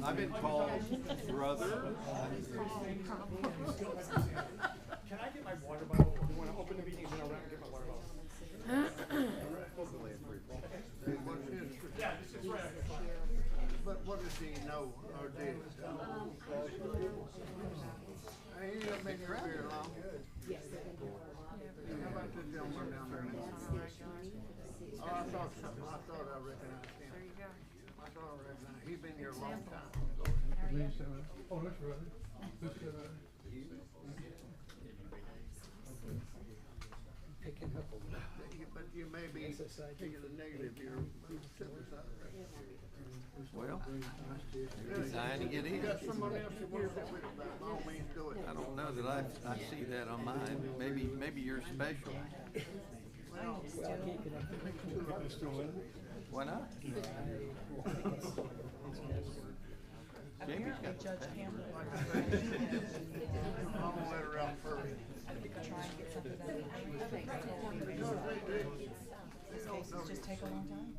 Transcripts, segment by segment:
I've been called brother. Can I get my water bottle? Or do you want to open the meeting and then I'll run and get my water bottle? Yeah, this is right. But what does he know or did? He ain't been here very long. Yes. How about this gentleman down there? Oh, I thought something. I thought I recognized him. There you go. I thought I recognized. He's been here a long time. Oh, that's right. Picking up a little bit, but you may be taking a negative. You're Well, trying to get in. got someone else you want to sit with about. By all means, do it. I don't know that I see that on mine. Maybe you're special. Well, Why not? Jamie's got the Judge Campbell. I'm gonna let her out first. Try and get something done. These cases just take a long time.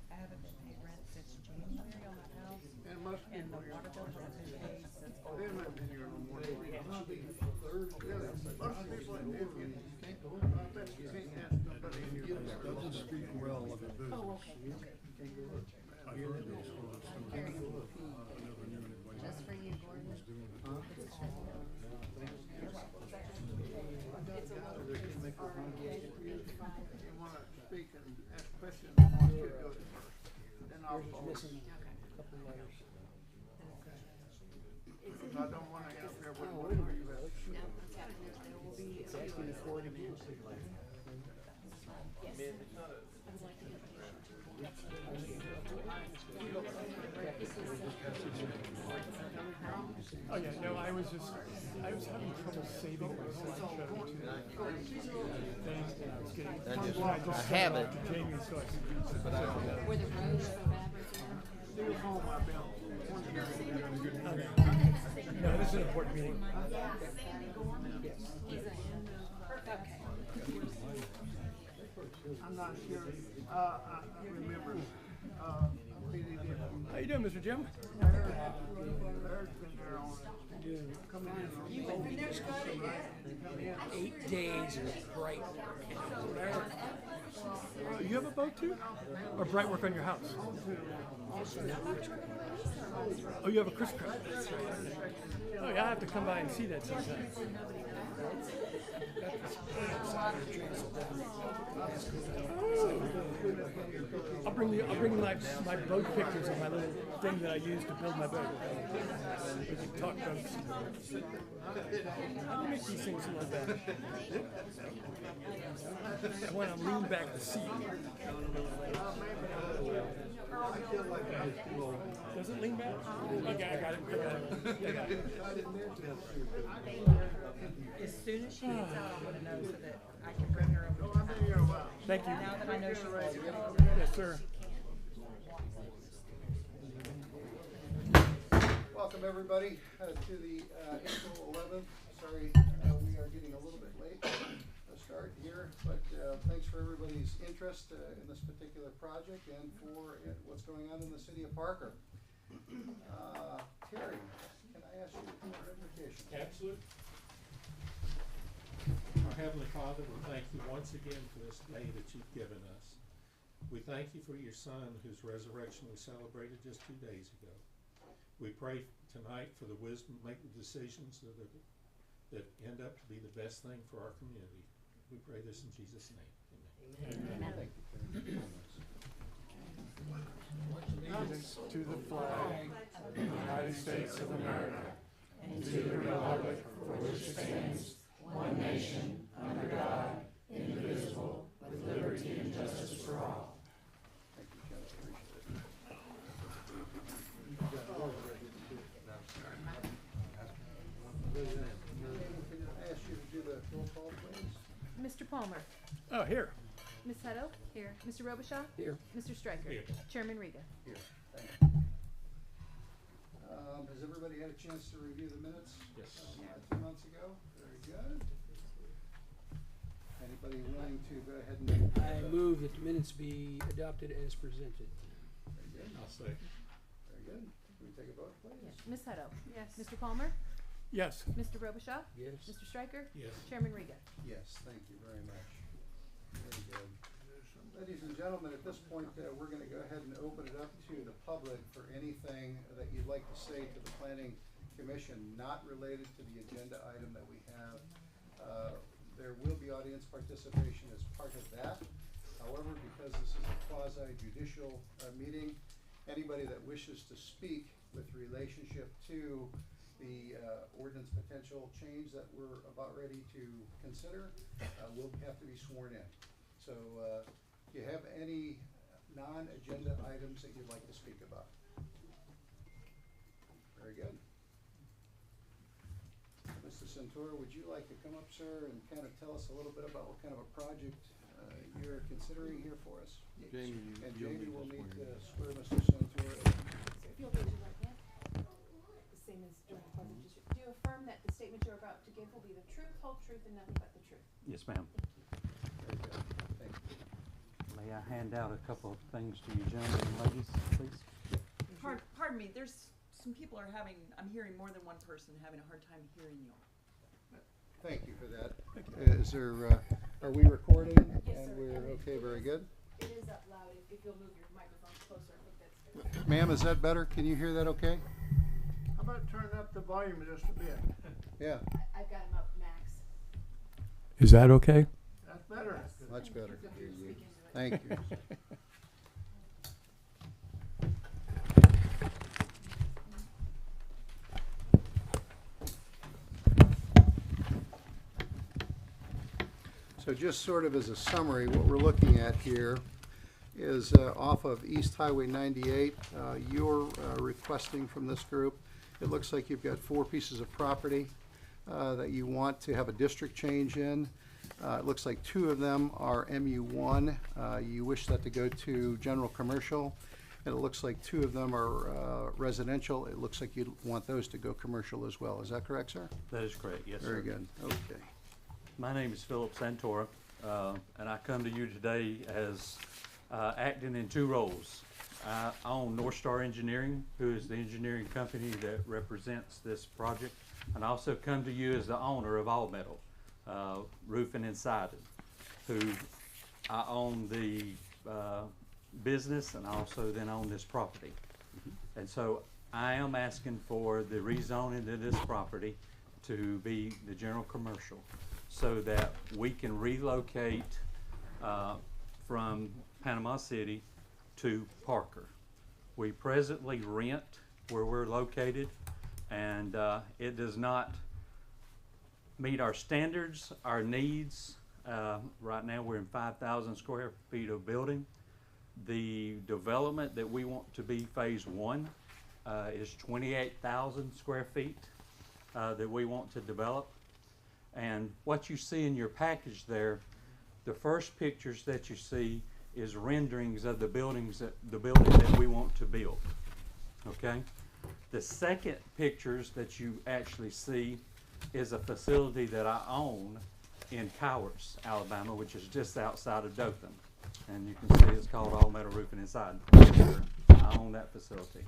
I haven't been paid rent since January on my house, And most and the people, water bill hasn't been paid since they August. haven't been here no more. Really, most people, if you, I bet you can't ask nobody in your. Doesn't speak well of it. Oh, okay, okay. I heard this was Just for you, Gordon. You wanna speak and ask questions, I want you to go first. Then I'll follow. I don't wanna interfere with whatever you have. It's asking me for it again. Oh yeah, no, I was having trouble saving my slideshow to the thing, and I was getting. I have it. To Jamie, so I could use it. But I don't know. Were the roads so bad right there? Leave home, I've been. No, this is an important meeting. I'm not sure, I remember, Petey did. How you doing, Mr. Jim? Larry's been there on, coming in on. 8 days of bright work. You have a boat too? Or bright work on your house? Oh, you have a Chris Pratt. Oh yeah, I have to come by and see that sometime. I'll bring my boat pictures of my little thing that I use to build my boat. We can talk boats. How do you make these things like that? I want to lean back the seat. Does it lean back? Okay, I got it. As soon as she gets out, I want to know so that I can bring her over to the house. Thank you. Now that I know she's ready. Yes, sir. Welcome, everybody, to the April 11th. Sorry, we are getting a little bit late to start here, but thanks for everybody's interest in this particular project and for what's going on in the city of Parker. Terry, can I ask you to do our invocation? Absolutely. Our Heavenly Father, we thank you once again for this day that you've given us. We thank you for your Son, whose resurrection we celebrated just 2 days ago. We pray tonight for the wisdom to make the decisions that end up to be the best thing for our community. We pray this in Jesus' name. Amen. Thank you, Terry. allegiance to the flag of the United States of America and to the republic for which it stands, one nation, under God, indivisible, with liberty and justice for all. Thank you, Ken. Appreciate it. Can I ask you to do the roll call, please? Mr. Palmer. Oh, here. Ms. Hutto? Here. Mr. Robichaud? Here. Mr. Stryker? Here. Chairman Riga? Here, thank you. Has everybody had a chance to review the minutes? Yes. 2 months ago? Very good. Anybody willing to go ahead and? I move that the minutes be adopted as presented. Very good. I'll say. Can we take a vote, please? Ms. Hutto? Yes. Mr. Palmer? Yes. Mr. Robichaud? Yes. Mr. Stryker? Yes. Chairman Riga? Yes, thank you very much. Very good. Ladies and gentlemen, at this point, we're gonna go ahead and open it up to the public for anything that you'd like to say to the planning commission, not related to the agenda item that we have. There will be audience participation as part of that. However, because this is a quasi judicial meeting, anybody that wishes to speak with relationship to the ordinance potential change that we're about ready to consider will have to be sworn in. So do you have any non-agenda items that you'd like to speak about? Very good. Mr. Centura, would you like to come up, sir, and kind of tell us a little bit about what kind of a project you're considering here for us? Jamie, And you'll Jamie need will to need swear to swear Mr. Centura in. If you'll raise your right hand, the same as during the pledge of allegiance. Do you affirm that the statement you're about to give will be the truth, whole truth, and nothing but the truth? Yes, ma'am. Very good. Thank you. May I hand out a couple of things to you gentlemen and ladies, please? Pardon me, there's some people are having, I'm hearing more than one person having a hard time hearing you. Thank you for that. Is there, are we recording? Yes, And sir. we're, okay, very good. It is up loud. If you'll move your microphone closer, I think that's good. Ma'am, is that better? Can you hear that okay? How about turning up the volume just a bit? Yeah, I've got him up max. Is that okay? That's better. much better. Speak into it. Thank you. So just sort of as a summary, what we're looking at here is off of East Highway 98. You're requesting from this group, it looks like you've got 4 pieces of property that you want to have a district change in. It looks like 2 of them are MU1. You wish that to go to general commercial. And it looks like 2 of them are residential. It looks like you want those to go commercial as well. Is that correct, sir? That is correct, yes, sir. Very good. Okay. My name is Philip Santora, and I come to you today as acting in 2 roles. I own North Star Engineering, who is the engineering company that represents this project, and I also come to you as the owner of All Metal Roofing and Siding, who I own the business and I also then own this property. And so I am asking for the rezoning of this property to be the general commercial, so that we can relocate from Panama City to Parker. We presently rent where we're located, and it does not meet our standards, our needs. Right now we're in 5,000 square feet of building. The development that we want to be phase 1 is 28,000 square feet that we want to develop. And what you see in your package there, the first pictures that you see is renderings of the building that we want to build. Okay? The second pictures that you actually see is a facility that I own in Cowers, Alabama, which is just outside of Dothan. And you can see it's called All Metal Roofing and Siding. I own that facility.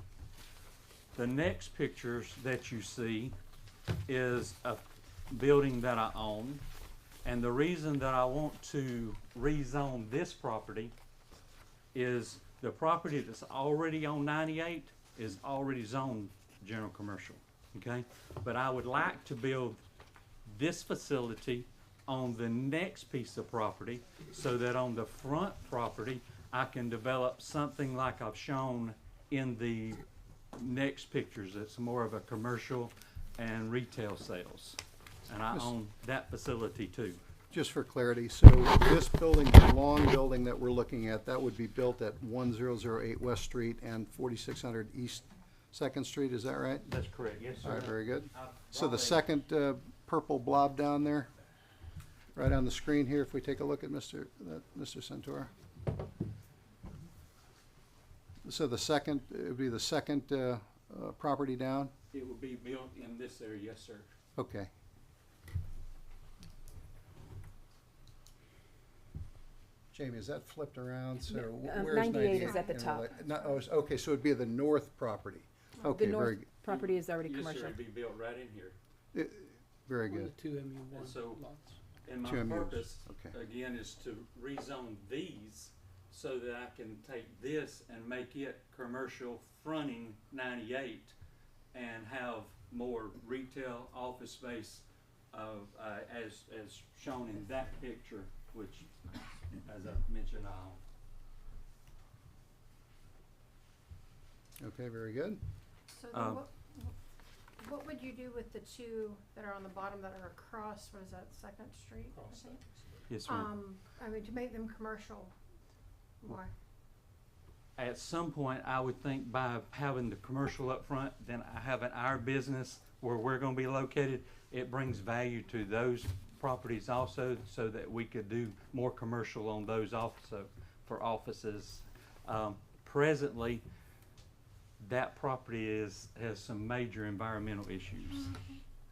The next pictures that you see is a building that I own, and the reason that I want to rezone this property is the property that's already on 98 is already zoned general commercial, okay? But I would like to build this facility on the next piece of property so that on the front property I can develop something like I've shown in the next pictures. It's more of a commercial and retail sales. And I own that facility too. Just for clarity, so this building, the long building that we're looking at, that would be built at 1008 West Street and 4600 East 2nd Street, is that right? That's correct, yes, sir. All right, very good. I've So the brought a- second purple blob down there, right on the screen here, if we take a look at Mr. Centura. So the second, it would be the second property down? It will be built in this area, yes, sir. Okay. Jamie, is that flipped around? So where's 98 is at the in top. okay, so it'd be the north property. Okay, The very, north property is already Yes, sir, commercial. it'd be built right in here. very One good. of the two MU1 And so- lots. And my Two MUs, purpose, okay. again, is to rezone these so that I can take this and make it commercial fronting 98 and have more retail office space of, as shown in that picture, which, as I mentioned, Okay, very good. So Um, then what would you do with the two that are on the bottom that are across, what is that, Second Street, I Cross think? yes, ma'am. I mean, to make them commercial, why? At some point, I would think by having the commercial up front, then having our business where we're gonna be located, it brings value to those properties also, so that we could do more commercial on those also for offices. Presently, that property has some major environmental issues,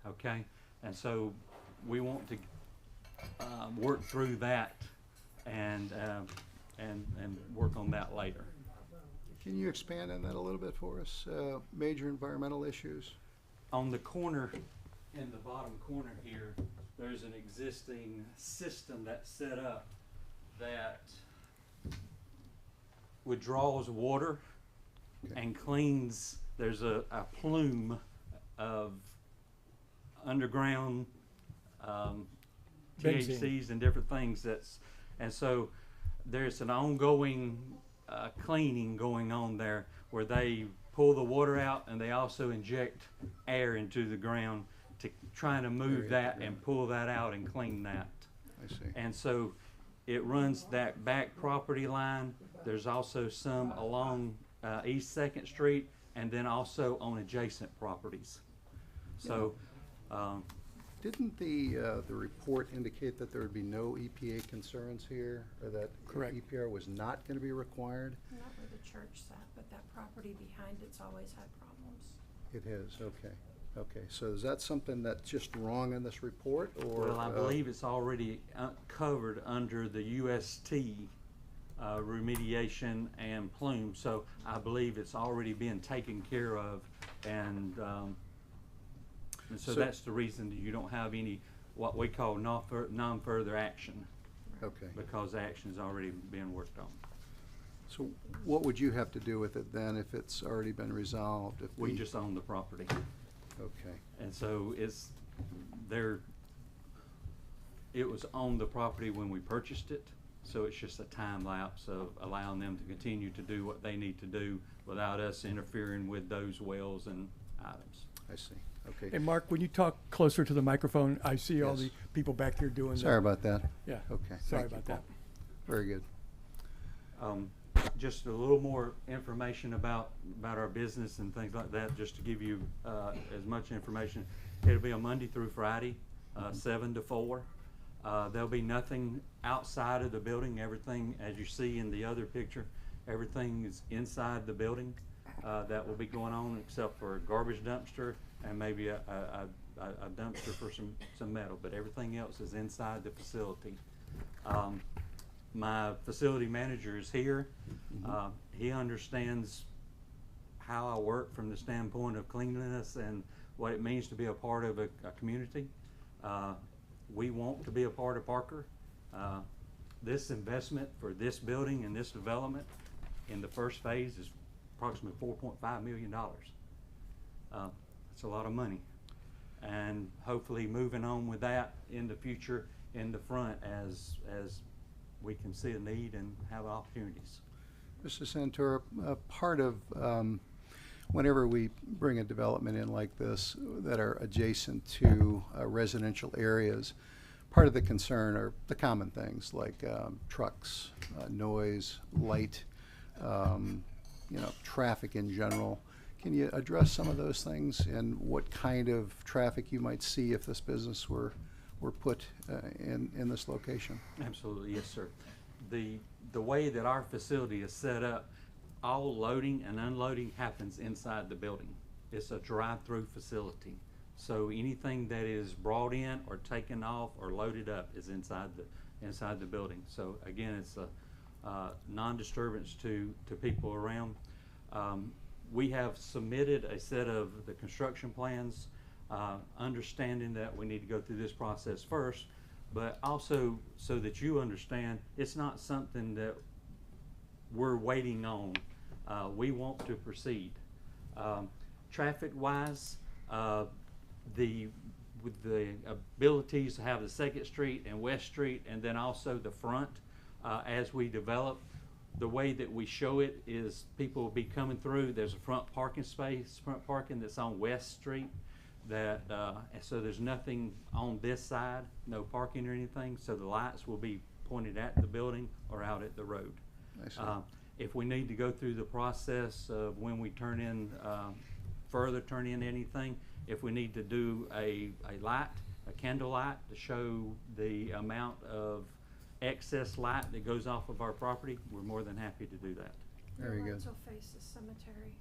okay? And so we want to work through that and work on that later. Can you expand on that a little bit for us? Major environmental issues? On the corner, in the bottom corner here, there's an existing system that's set up that withdraws water and cleans. There's a plume of underground Benzene. THCs and different things and so there's an ongoing cleaning going on there where they pull the water out and they also inject air into the ground to trying to move that and pull that out and clean that. I see. And so it runs that back property line. There's also some along East Second Street and then also on adjacent properties. So, Didn't the report indicate that there would be no EPA concerns here, or that Correct. EPR was not going to be required? Not where the church sat, but that property behind it's always had problems. It is, okay. Okay, so is that something that's just wrong in this report, or? well, I believe it's already covered under the UST remediation and plume. So I believe it's already been taken care of, and so that's the reason that you don't have any what we call non-further action, Okay. because action's already been worked on. So what would you have to do with it then if it's already been resolved? If We the- just own the property, Okay, and so it's there. It was on the property when we purchased it, so it's just a time lapse of allowing them to continue to do what they need to do without us interfering with those wells and items. I see, okay. Hey, Mark, when you talk closer to the microphone, I see all Yes. the people back here doing Sorry about that. Yeah. Okay, Sorry thank you, about that. Very good. Just a little more information about our business and things like that, just to give you as much information. It'll be a Monday through Friday, 7 to 4. There'll be nothing outside of the building. Everything, as you see in the other picture, everything is inside the building that will be going on, except for a garbage dumpster and maybe a dumpster for some metal, but everything else is inside the facility. My facility manager is here. He understands how I work from the standpoint of cleanliness and what it means to be a part of a community. We want to be a part of Parker. This investment for this building and this development in the first phase is approximately $4.5 million. That's a lot of money. And hopefully moving on with that in the future, in the front, as we can see a need and have opportunities. Mr. Santora, part of, whenever we bring a development in like this that are adjacent to residential areas, part of the concern are the common things like trucks, noise, light, traffic in general. Can you address some of those things and what kind of traffic you might see if this business were put in this location? Absolutely, yes, sir. The way that our facility is set up, all loading and unloading happens inside the building. It's a drive-through facility. So anything that is brought in or taken off or loaded up is inside the building. So again, it's a non-disturbance to people around. we have submitted a set of the construction plans, understanding that we need to go through this process first, but also so that you understand it's not something that we're waiting on. We want to proceed. Traffic-wise, with the abilities to have the Second Street and West Street, and then also the front, as we develop, the way that we show it is people will be coming through. There's a front parking space, front parking that's on West Street. That so there's nothing on this side, no parking or anything. So the lights will be pointed at the building or out at the road. I see. If we need to go through the process of when we turn in further turn in anything, if we need to do a light, a candle light to show the amount of excess light that goes off of our property, we're more than happy to do that. Very Your good. lights will face the cemetery.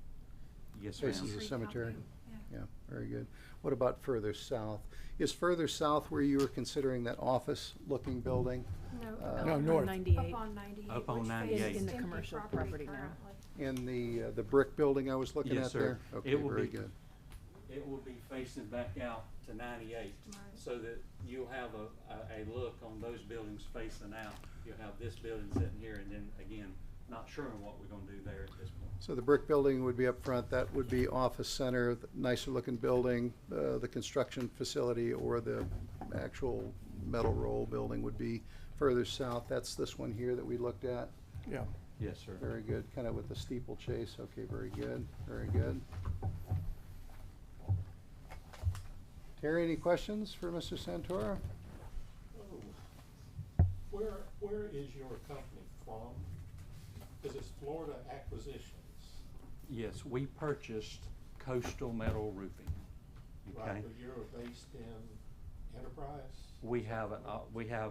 Yes, ma'am. Faces the Tree cemetery? company, yeah. Yeah, very good. What about further south? Is further south where you were considering that office-looking building? No. No, north. 98. Up on 98. Up on which 98. faces In the empty commercial property now. currently. In the brick building I was looking Yes, at sir. there? Okay, It will very be- good. It will be facing back out to 98, Right. so that you'll have a look on those buildings facing out. You'll have this building sitting here, and then again, not sure on what we're gonna do there at this point. So the brick building would be up front, that would be office center, the nicer looking building, the construction facility or the actual metal roll building would be further south. That's this one here that we looked at. Yeah. Yes, sir. Very good, kind of with the steeplechase. Okay, very good, very good. Terry, any questions for Mr. Santora? Oh. Where is your company from? Because it's Florida Acquisitions. Yes, we purchased Coastal Metal Roofing. Okay? Right, but you're based in Enterprise? We have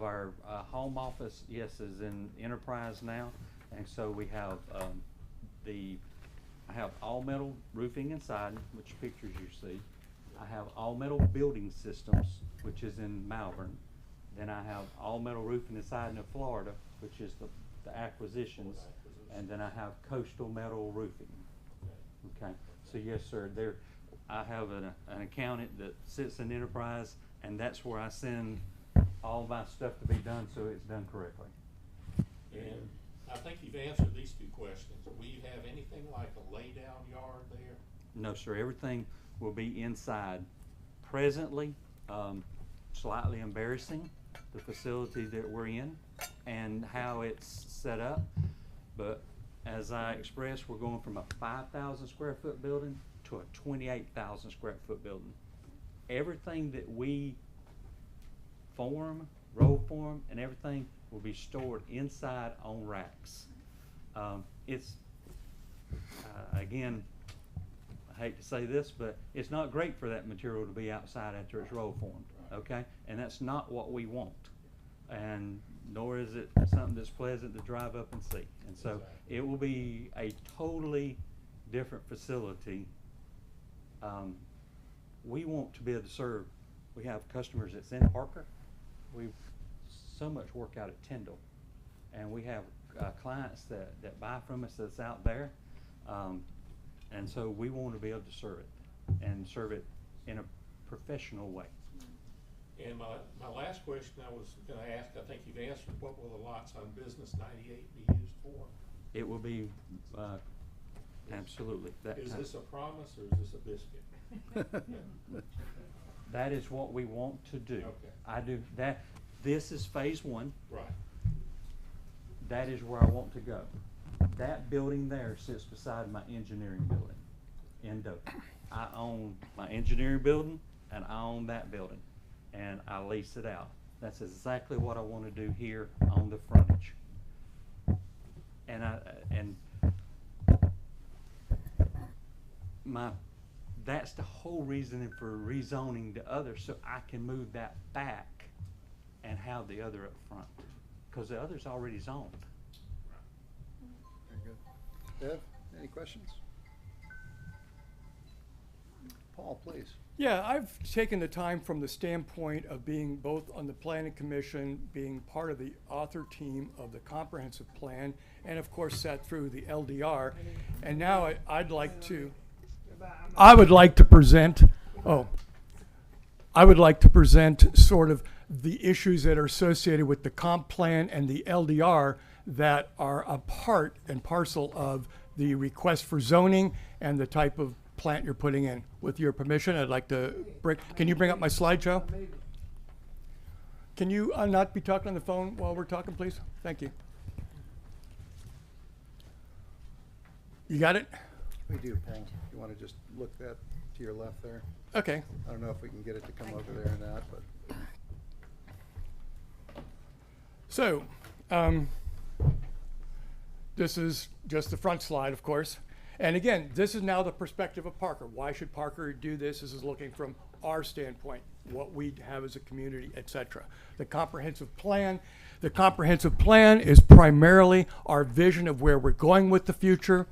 our home office, yes, is in Enterprise now, and so we have I have all metal roofing inside, which pictures you see. I have all metal building systems, which is in Malvern. Then I have all metal roofing inside in Florida, which is the acquisitions, and then I have Coastal Metal Roofing. Okay, so yes, sir, I have an accountant that sits in Enterprise, and that's where I send all my stuff to be done, so it's done correctly. And I think you've answered these two questions. Will you have anything like a lay-down yard there? No, sir, everything will be inside. Presently, slightly embarrassing, the facility that we're in and how it's set up. But as I expressed, we're going from a 5,000 square foot building to a 28,000 square foot building. Everything that we roll form and everything will be stored inside on racks. It's, again, I hate to say this, but it's not great for that material to be outside after it's roll formed, okay? And that's not what we want. And nor is it something that's pleasant to drive up and see. And so it will be a totally different facility. We want to be able to serve, we have customers that's in Parker. We've so much work out at Tyndall. And we have clients that buy from us that's out there. And so we want to be able to serve it and serve it in a professional way. And my last question I was gonna ask, I think you've answered, what will the lots on Business 98 be used for? It will be, absolutely. Is this a promise or is this a biscuit? That is what we want to do. Okay. I do that. This is phase one. Right. That is where I want to go. That building there sits beside my engineering building in Dothan. I own my engineering building and I own that building and I lease it out. That's exactly what I want to do here on the frontage. And that's the whole reason for rezoning the other, so I can move that back and have the other up front, because the other's already zoned. Very good. Bev, any questions? Paul? Paul, please. Yeah, I've taken the time from the standpoint of being both on the planning commission, being part of the author team of the comprehensive plan, and of course sat through the LDR. And now I would like to present, I would like to present sort of the issues that are associated with the comp plan and the LDR that are a part and parcel of the request for zoning and the type of plant you're putting in. With your permission, I'd like to can you bring up my slideshow? Can you not be talking on the phone while we're talking, please? Thank you. You got it? We do, Paul. You want to just look that to your left there? Okay. I don't know if we can get it to come over there or not, but. So, this is just the front slide, of course. And again, this is now the perspective of Parker. Why should Parker do this? This is looking from our standpoint, what we have as a community, et cetera. The comprehensive plan is primarily our vision of where we're going with the future.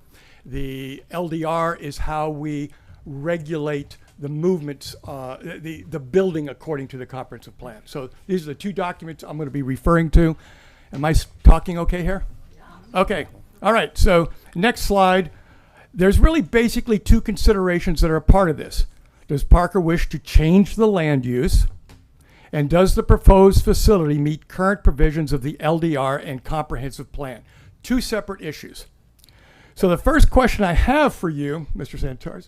The LDR is how we regulate the movements, the building according to the comprehensive plan. So these are the two documents I'm going to be referring to. Am I talking okay here? Yeah. Okay. All right. So next slide. There's really basically two considerations that are a part of this. Does Parker wish to change the land use? And does the proposed facility meet current provisions of the LDR and comprehensive plan? Two separate issues. So the first question I have for you, Mr. Santora.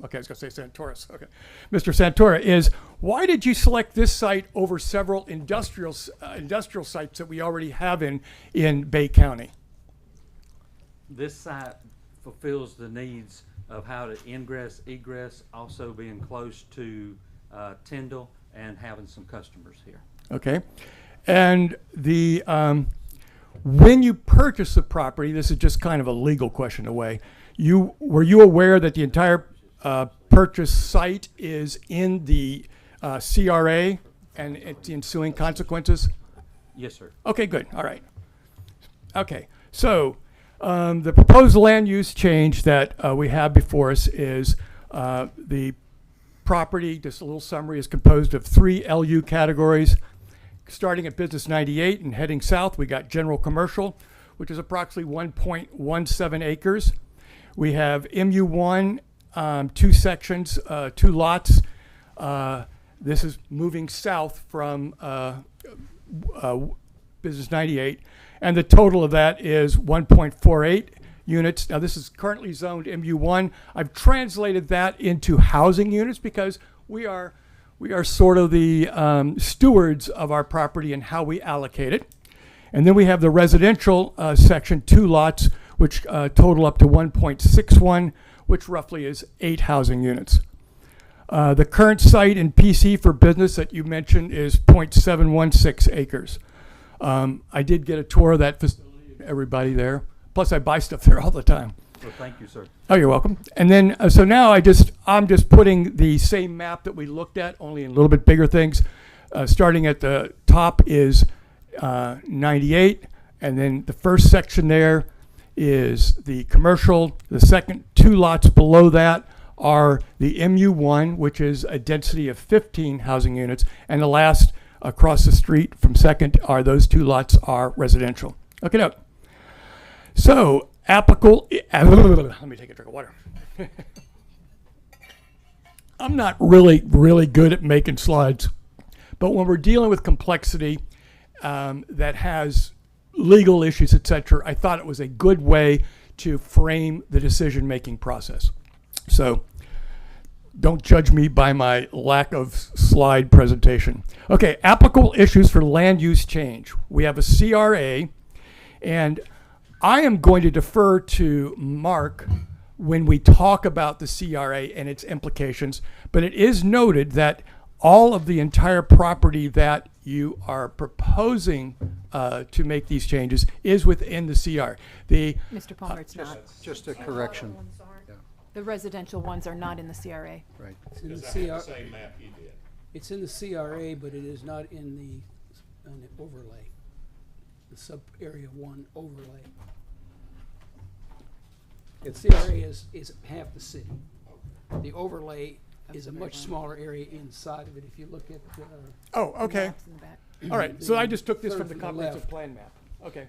Okay, I was going to say Santoris. Okay. Mr. Santora, is why did you select this site over several industrial sites that we already have in Bay County? This site fulfills the needs of how to ingress, egress, also being close to Tyndall and having some customers here. Okay. And the when you purchase the property, this is just kind of a legal question away. Were you aware that the entire purchase site is in the CRA and its ensuing consequences? Yes, sir. Okay, good. All right. Okay. So the proposed land use change that we have before us is the property, just a little summary, is composed of 3 LU categories. Starting at Business 98 and heading south, we got General Commercial, which is approximately 1.17 acres. We have MU1, 2 sections, 2 lots. This is moving south from Business 98. And the total of that is 1.48 units. Now this is currently zoned MU1. I've translated that into housing units because we are sort of the stewards of our property and how we allocate it. And then we have the residential section, 2 lots, which total up to 1.61, which roughly is 8 housing units. The current site in PC for business that you mentioned is 0.716 acres. I did get a tour of that facility, everybody there. Plus I buy stuff there all the time. Well, thank you, sir. Oh, you're welcome. And then, so now I'm just putting the same map that we looked at, only in a little bit bigger things. Starting at the top is 98, and then the first section there is the commercial. The second 2 lots below that are the MU1, which is a density of 15 housing units, and the last across the street from second are those 2 lots are residential. Okay, now, so applicable, let me take a drink of water. I'm not really good at making slides, but when we're dealing with complexity that has legal issues, etc., I thought it was a good way to frame the decision-making process. So don't judge me by my lack of slide presentation. Okay, applicable issues for land use change. We have a CRA, and I am going to defer to Mark when we talk about the CRA and its implications, but it is noted that all of the entire property that you are proposing to make these changes is within the CR. Mr. Palmer, it's not. Just a correction. Yeah, The residential ones are not in the CRA. right. Is that the same map you did? It's in the CRA, but it is not in the overlay, the sub-area 1 overlay. The CRA is half the city. The overlay is a much smaller area inside of it. If you look at, Oh, okay. Maps in the back. All right, so I just took this Third from the from the comprehensive left. plan map. Okay.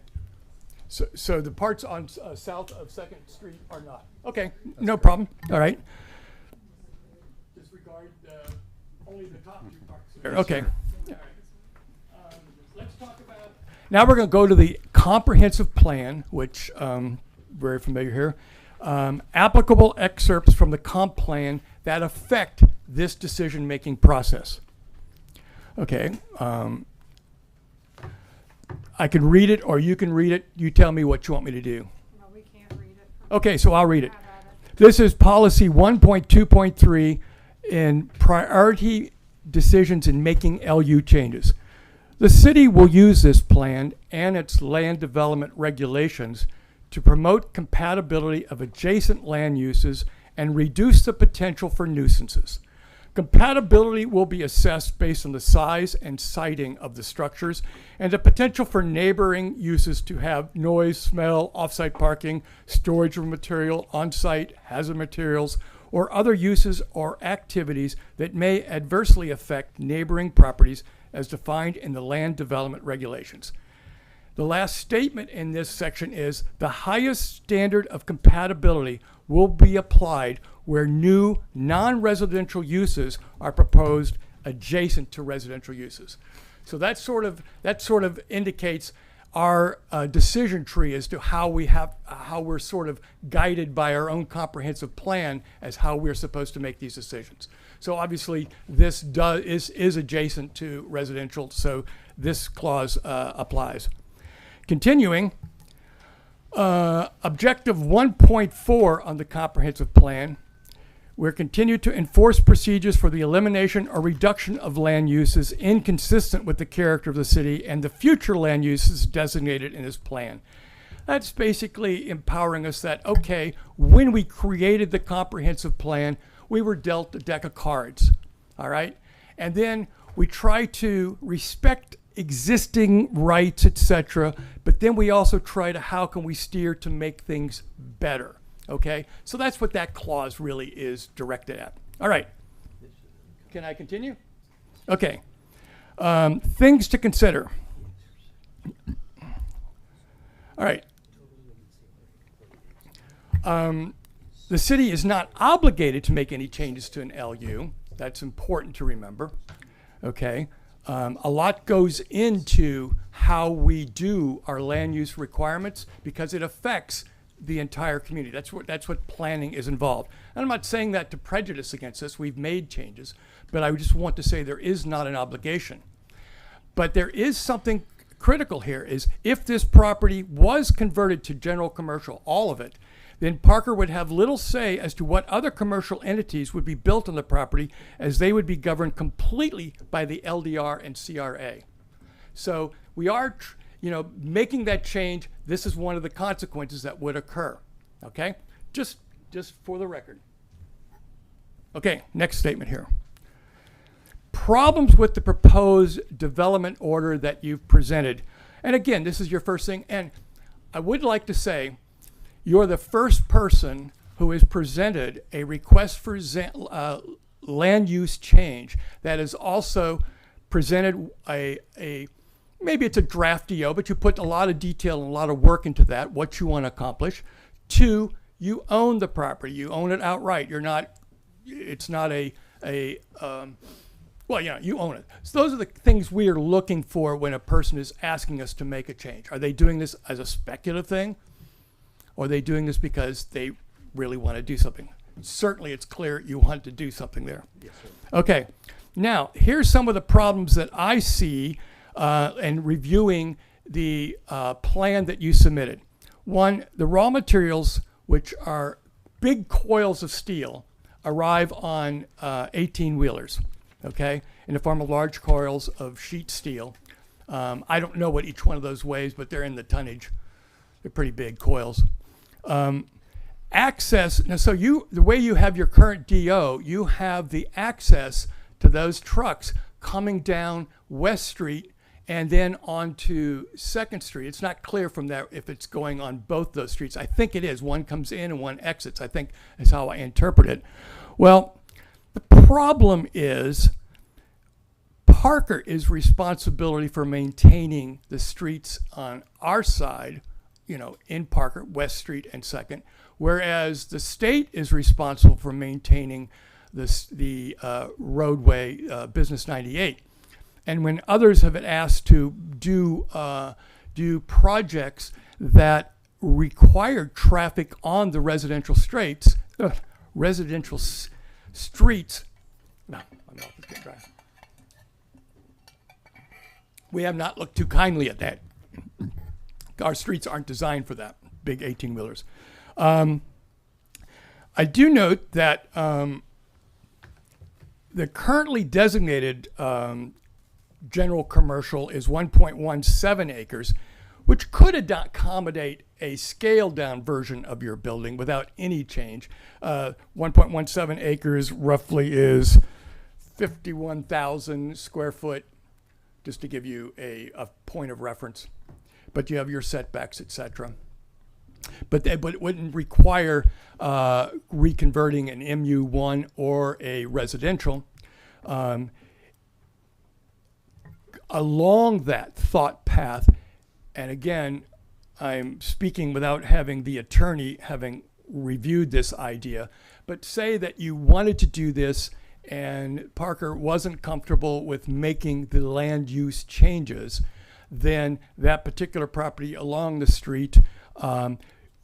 So the parts on south of Second Street are not. Okay, no problem. All right. Disregard only the top two parts. Okay. All right. Let's talk about. Now we're going to go to the comprehensive plan, which very familiar here. Applicable excerpts from the comp plan that affect this decision-making process. Okay. I can read it, or you can read it. You tell me what you want me to do. No, we can't read it. Okay, so I'll read it. Have at it. This is policy 1.2.3 in priority decisions in making LU changes. The city will use this plan and its land development regulations to promote compatibility of adjacent land uses and reduce the potential for nuisances. Compatibility will be assessed based on the size and siting of the structures and the potential for neighboring uses to have noise, smell, off-site parking, storage of material, on-site hazard materials, or other uses or activities that may adversely affect neighboring properties as defined in the land development regulations. The last statement in this section is the highest standard of compatibility will be applied where new non-residential uses are proposed adjacent to residential uses. So that sort of indicates our decision tree as to how we're sort of guided by our own comprehensive plan as how we're supposed to make these decisions. So obviously this is adjacent to residential, so this clause applies. Continuing, objective 1.4 on the comprehensive plan, we're continue to enforce procedures for the elimination or reduction of land uses inconsistent with the character of the city and the future land uses designated in this plan. That's basically empowering us that, okay, when we created the comprehensive plan, we were dealt a deck of cards, all right? And then we try to respect existing rights, etc., but then we also try to how can we steer to make things better, okay? So that's what that clause really is directed at. All right, can I continue? Okay, things to consider. All right. The city is not obligated to make any changes to an LU. That's important to remember, okay? A lot goes into how we do our land use requirements because it affects the entire community. That's what planning is involved. And I'm not saying that to prejudice against us. We've made changes, but I just want to say there is not an obligation. But there is something critical here is if this property was converted to general commercial, all of it, then Parker would have little say as to what other commercial entities would be built on the property as they would be governed completely by the LDR and CRA. So we are, making that change. This is one of the consequences that would occur, okay? Just for the record. Okay, next statement here. Problems with the proposed development order that you've presented. And again, this is your first thing. And I would like to say, you're the first person who has presented a request for land use change that has also presented maybe it's a draft DO, but you put a lot of detail and a lot of work into that, what you want to accomplish. 2, you own the property. You own it outright. It's not you own it. So those are the things we are looking for when a person is asking us to make a change. Are they doing this as a speculative thing? Or are they doing this because they really want to do something? Certainly it's clear you want to do something there. Yes, sir. Okay, now here's some of the problems that I see in reviewing the plan that you submitted. 1, the raw materials, which are big coils of steel, arrive on 18-wheelers, okay, in the form of large coils of sheet steel. I don't know what each one of those weighs, but they're in the tonnage. They're pretty big coils. Access, now so the way you have your current DO, you have the access to those trucks coming down West Street and then onto 2nd Street. It's not clear from there if it's going on both those streets. I think it is. One comes in and one exits, I think is how I interpret it. Well, the problem is Parker is responsibility for maintaining the streets on our side, you know, in Parker, West Street and Second, whereas the state is responsible for maintaining the roadway, Business 98. And when others have been asked to do projects that require traffic on the residential streets, no, I'm not getting dry. We have not looked too kindly at that. Our streets aren't designed for that, big 18-wheelers. I do note that the currently designated general commercial is 1.17 acres, which could accommodate a scaled-down version of your building without any change. 1.17 acres roughly is 51,000 square foot, just to give you a point of reference. But you have your setbacks, etc. But it wouldn't require reconverting an MU1 or a residential. Along that thought path, and again, I'm speaking without having the attorney having reviewed this idea, but say that you wanted to do this and Parker wasn't comfortable with making the land use changes, then that particular property along the street,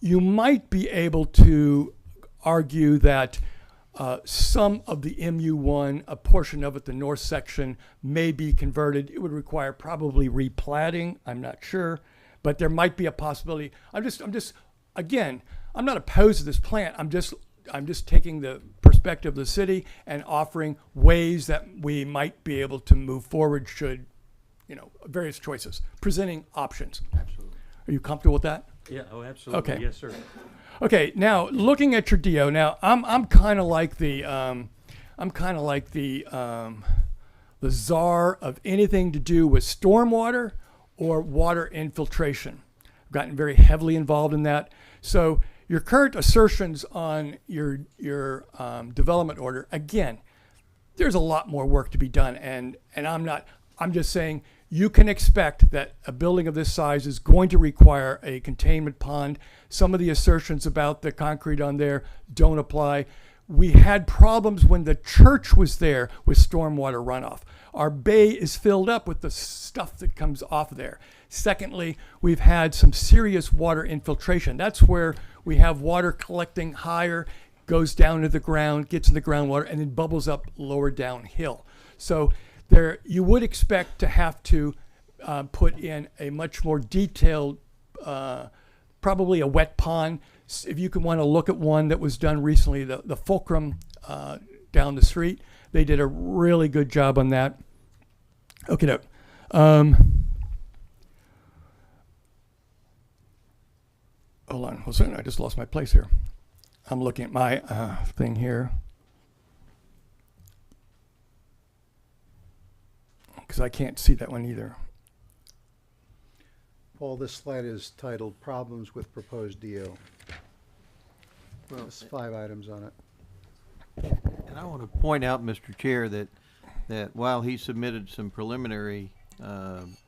you might be able to argue that some of the MU1, a portion of it, the north section, may be converted. It would require probably replatting. I'm not sure, but there might be a possibility. Again, I'm not opposed to this plan. I'm just taking the perspective of the city and offering ways that we might be able to move forward should, you know, various choices, presenting options. Absolutely. Are you comfortable with that? Yeah, oh, absolutely. Okay. Yes, sir. Okay, now looking at your DO, now I'm kind of like the the czar of anything to do with stormwater or water infiltration. I've gotten very heavily involved in that. So your current assertions on your development order, again, there's a lot more work to be done, and I'm just saying you can expect that a building of this size is going to require a containment pond. Some of the assertions about the concrete on there don't apply. We had problems when the church was there with stormwater runoff. Our bay is filled up with the stuff that comes off of there. Secondly, we've had some serious water infiltration. That's where we have water collecting higher, goes down to the ground, gets in the groundwater, and then bubbles up lower downhill. So there, you would expect to have to put in a much more detailed, probably a wet pond. If you can want to look at one that was done recently, the Fulcrum down the street, they did a really good job on that. Okay, hold on, hold on, I just lost my place here. I'm looking at my thing here. Because I can't see that one either. Paul, this slide is titled Problems with Proposed DO. Well, There's 5 items on it. and I want to point out, Mr. Chair, that while he submitted some preliminary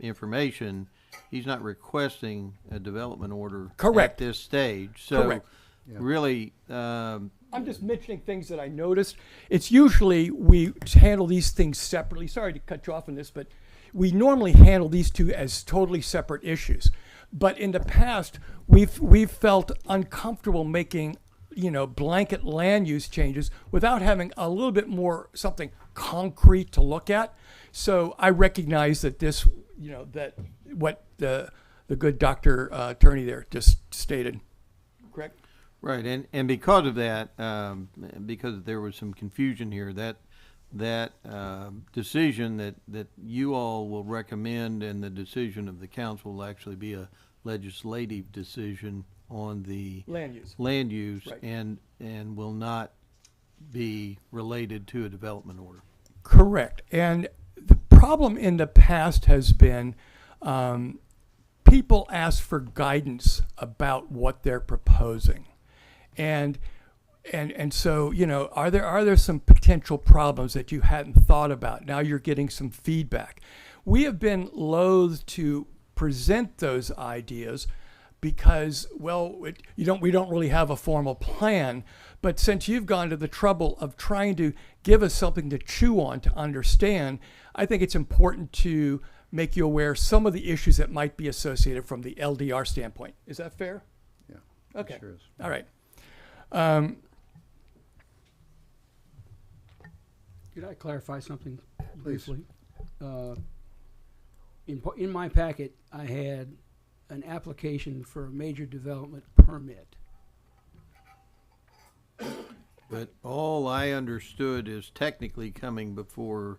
information, he's not requesting a development order Correct. at this stage. So Correct. Yeah. really, I'm just mentioning things that I noticed. It's usually we handle these things separately. Sorry to cut you off on this, but we normally handle these two as totally separate issues. But in the past, we've felt uncomfortable making, you know, blanket land use changes without having a little bit more something concrete to look at. So I recognize that this, you know, that what the good Dr. Attorney there just stated. Correct? right, and because of that, because there was some confusion here, that decision that you all will recommend and the decision of the council will actually be a legislative decision on the Land use. Right. and will not be related to a development order. Correct. And the problem in the past has been people ask for guidance about what they're proposing. And And so, you know, are there some potential problems that you hadn't thought about? Now you're getting some feedback. We have been loath to present those ideas because, well, we don't really have a formal plan. But since you've gone to the trouble of trying to give us something to chew on, to understand, I think it's important to make you aware of some of the issues that might be associated from the LDR standpoint. Is that fair? Yeah. Okay. Sure is. All right. Could I clarify something Please. briefly? In my packet, I had an application for a major development permit. But all I understood is technically coming before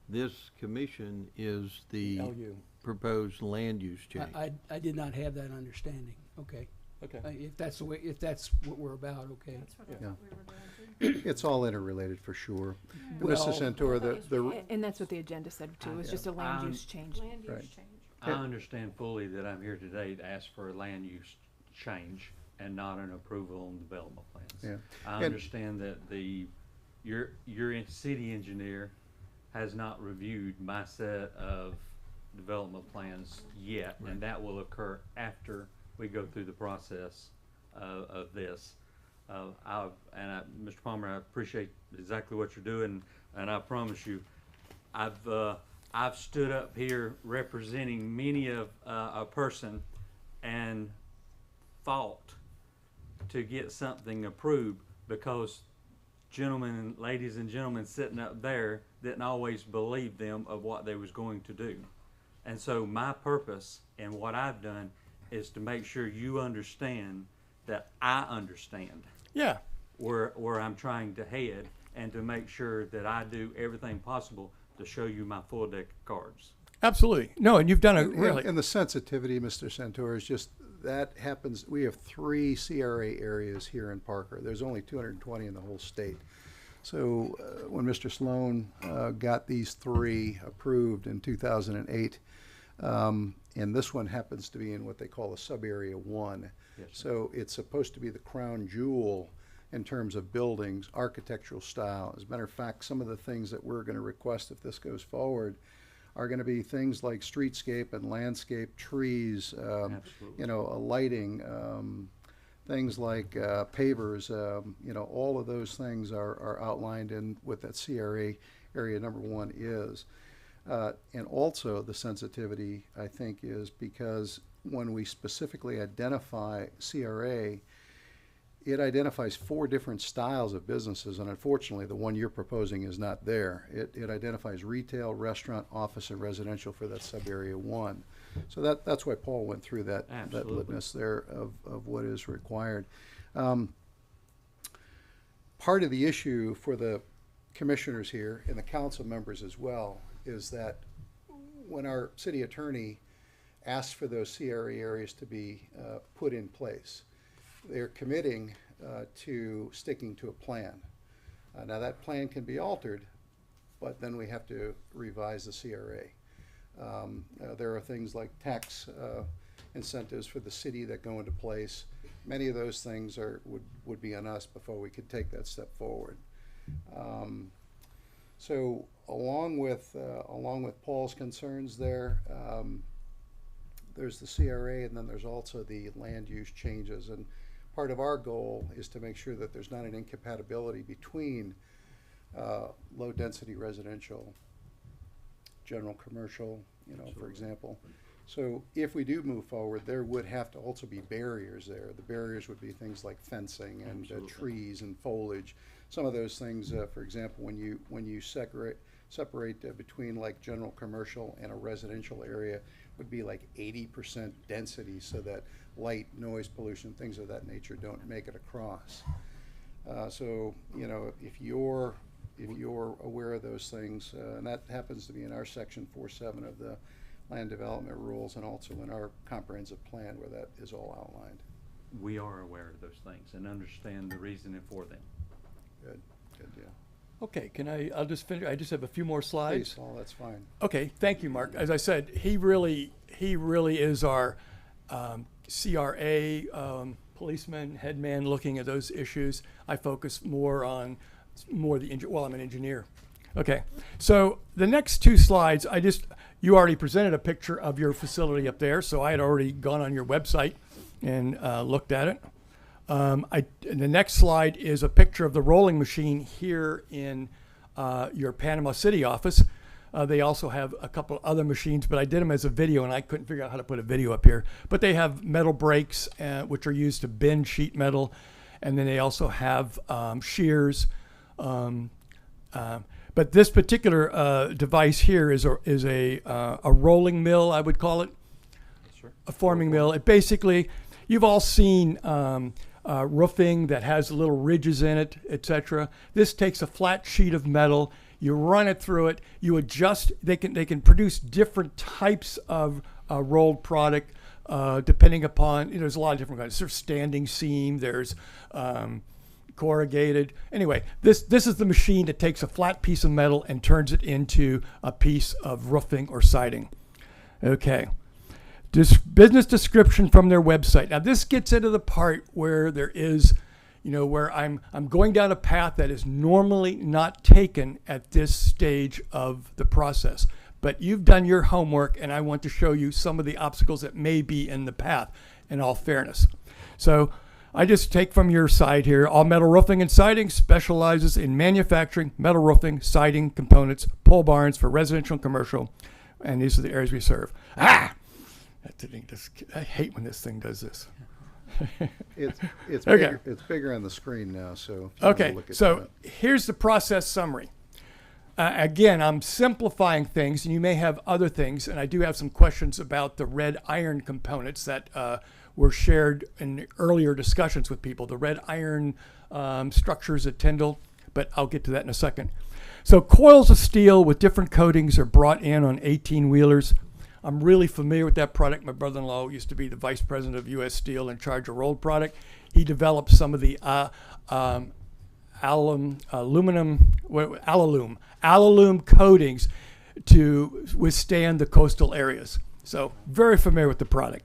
this commission is the LU. proposed land use change. I did not have that understanding. Okay. Okay. If that's the way, if that's what we're about, okay. That's what I Yeah. thought we were doing too. It's all interrelated for sure. Well- Mr. Santora, And that's what the agenda said too, was just a land use change. Land use Right. change. I understand fully that I'm here today to ask for a land use change and not an approval on development plans. Yeah. I And- understand that your city engineer has not reviewed my set of development plans yet, and that will occur after we go through the process of this. Mr. Palmer, I appreciate exactly what you're doing, and I promise you, I've stood up here representing many of a person and fought to get something approved because ladies and gentlemen sitting up there didn't always believe them of what they was going to do. And so my purpose and what I've done is to make sure you understand that I understand Yeah. where I'm trying to head, and to make sure that I do everything possible to show you my full deck of cards. Absolutely. No, and you've done a And- really. And the sensitivity, Mr. Santora, is just, that happens, we have 3 CRA areas here in Parker. There's only 220 in the whole state. So when Mr. Sloan got these 3 approved in 2008, and this one happens to be in what they call a sub-area 1. Yes, sir. So it's supposed to be the crown jewel in terms of buildings, architectural style. As a matter of fact, some of the things that we're going to request if this goes forward are going to be things like streetscape and landscape, trees, Absolutely. lighting, things like pavers, all of those things are outlined in what that CRA area number 1 is. And also the sensitivity, I think, is because when we specifically identify CRA, it identifies 4 different styles of businesses, and unfortunately, the one you're proposing is not there. It identifies retail, restaurant, office, and residential for that sub-area 1. So that's why Paul went through that Absolutely. litmus there of what is required. Part of the issue for the commissioners here, and the council members as well, is that when our city attorney asks for those CRA areas to be put in place, they're committing to sticking to a plan. Now that plan can be altered, but then we have to revise the CRA. There are things like tax incentives for the city that go into place. Many of those things would be on us before we could take that step forward. So along with Paul's concerns there, there's the CRA, and then there's also the land use changes. And part of our goal is to make sure that there's not an incompatibility between low-density residential, general commercial, for example. So if we do move forward, there would have to also be barriers there. The barriers would be things like fencing and trees and foliage. Some of those things, for example, when you separate between like general commercial and a residential area, would be like 80% density, so that light, noise, pollution, things of that nature don't make it across. So if you're aware of those things, and that happens to be in our section 4.7 of the land development rules, and also in our comprehensive plan where that is all outlined. We are aware of those things and understand the reasoning for them. Good, yeah. Okay, I'll just finish. I just have a few more slides. Please, Paul, that's fine. Okay, thank you, Mark. As I said, he really is our CRA policeman, head man looking at those issues. I focus more on well, I'm an engineer. Okay, so the next two slides, you already presented a picture of your facility up there, so I had already gone on your website and looked at it. And the next slide is a picture of the rolling machine here in your Panama City office. They also have a couple other machines, but I did them as a video and I couldn't figure out how to put a video up here. But they have metal brakes, which are used to bend sheet metal. And then they also have shears. But this particular device here is a rolling mill, I would call it. Sure. A forming mill. It basically, you've all seen roofing that has little ridges in it, etc. This takes a flat sheet of metal. You run it through it. You adjust. They can produce different types of rolled product depending upon. There's a lot of different kinds. There's standing seam. There's corrugated. Anyway, this is the machine that takes a flat piece of metal and turns it into a piece of roofing or siding. Okay. This business description from their website. Now this gets into the part where there is, where I'm going down a path that is normally not taken at this stage of the process. But you've done your homework and I want to show you some of the obstacles that may be in the path in all fairness. So I just take from your side here, All Metal Roofing and Siding specializes in manufacturing metal roofing, siding components, pole barns for residential and commercial. And these are the areas we serve. I hate when this thing does this. It's Okay. bigger on the screen now, so. if you wanna Okay, look at so that. here's the process summary. Again, I'm simplifying things, and you may have other things, and I do have some questions about the red iron components that were shared in earlier discussions with people, the red iron structures at Tyndall, but I'll get to that in a second. So coils of steel with different coatings are brought in on 18-wheelers. I'm really familiar with that product. My brother-in-law used to be the vice president of U.S. Steel in charge of rolled product. He developed some of the aluminum coatings to withstand the coastal areas. So very familiar with the product.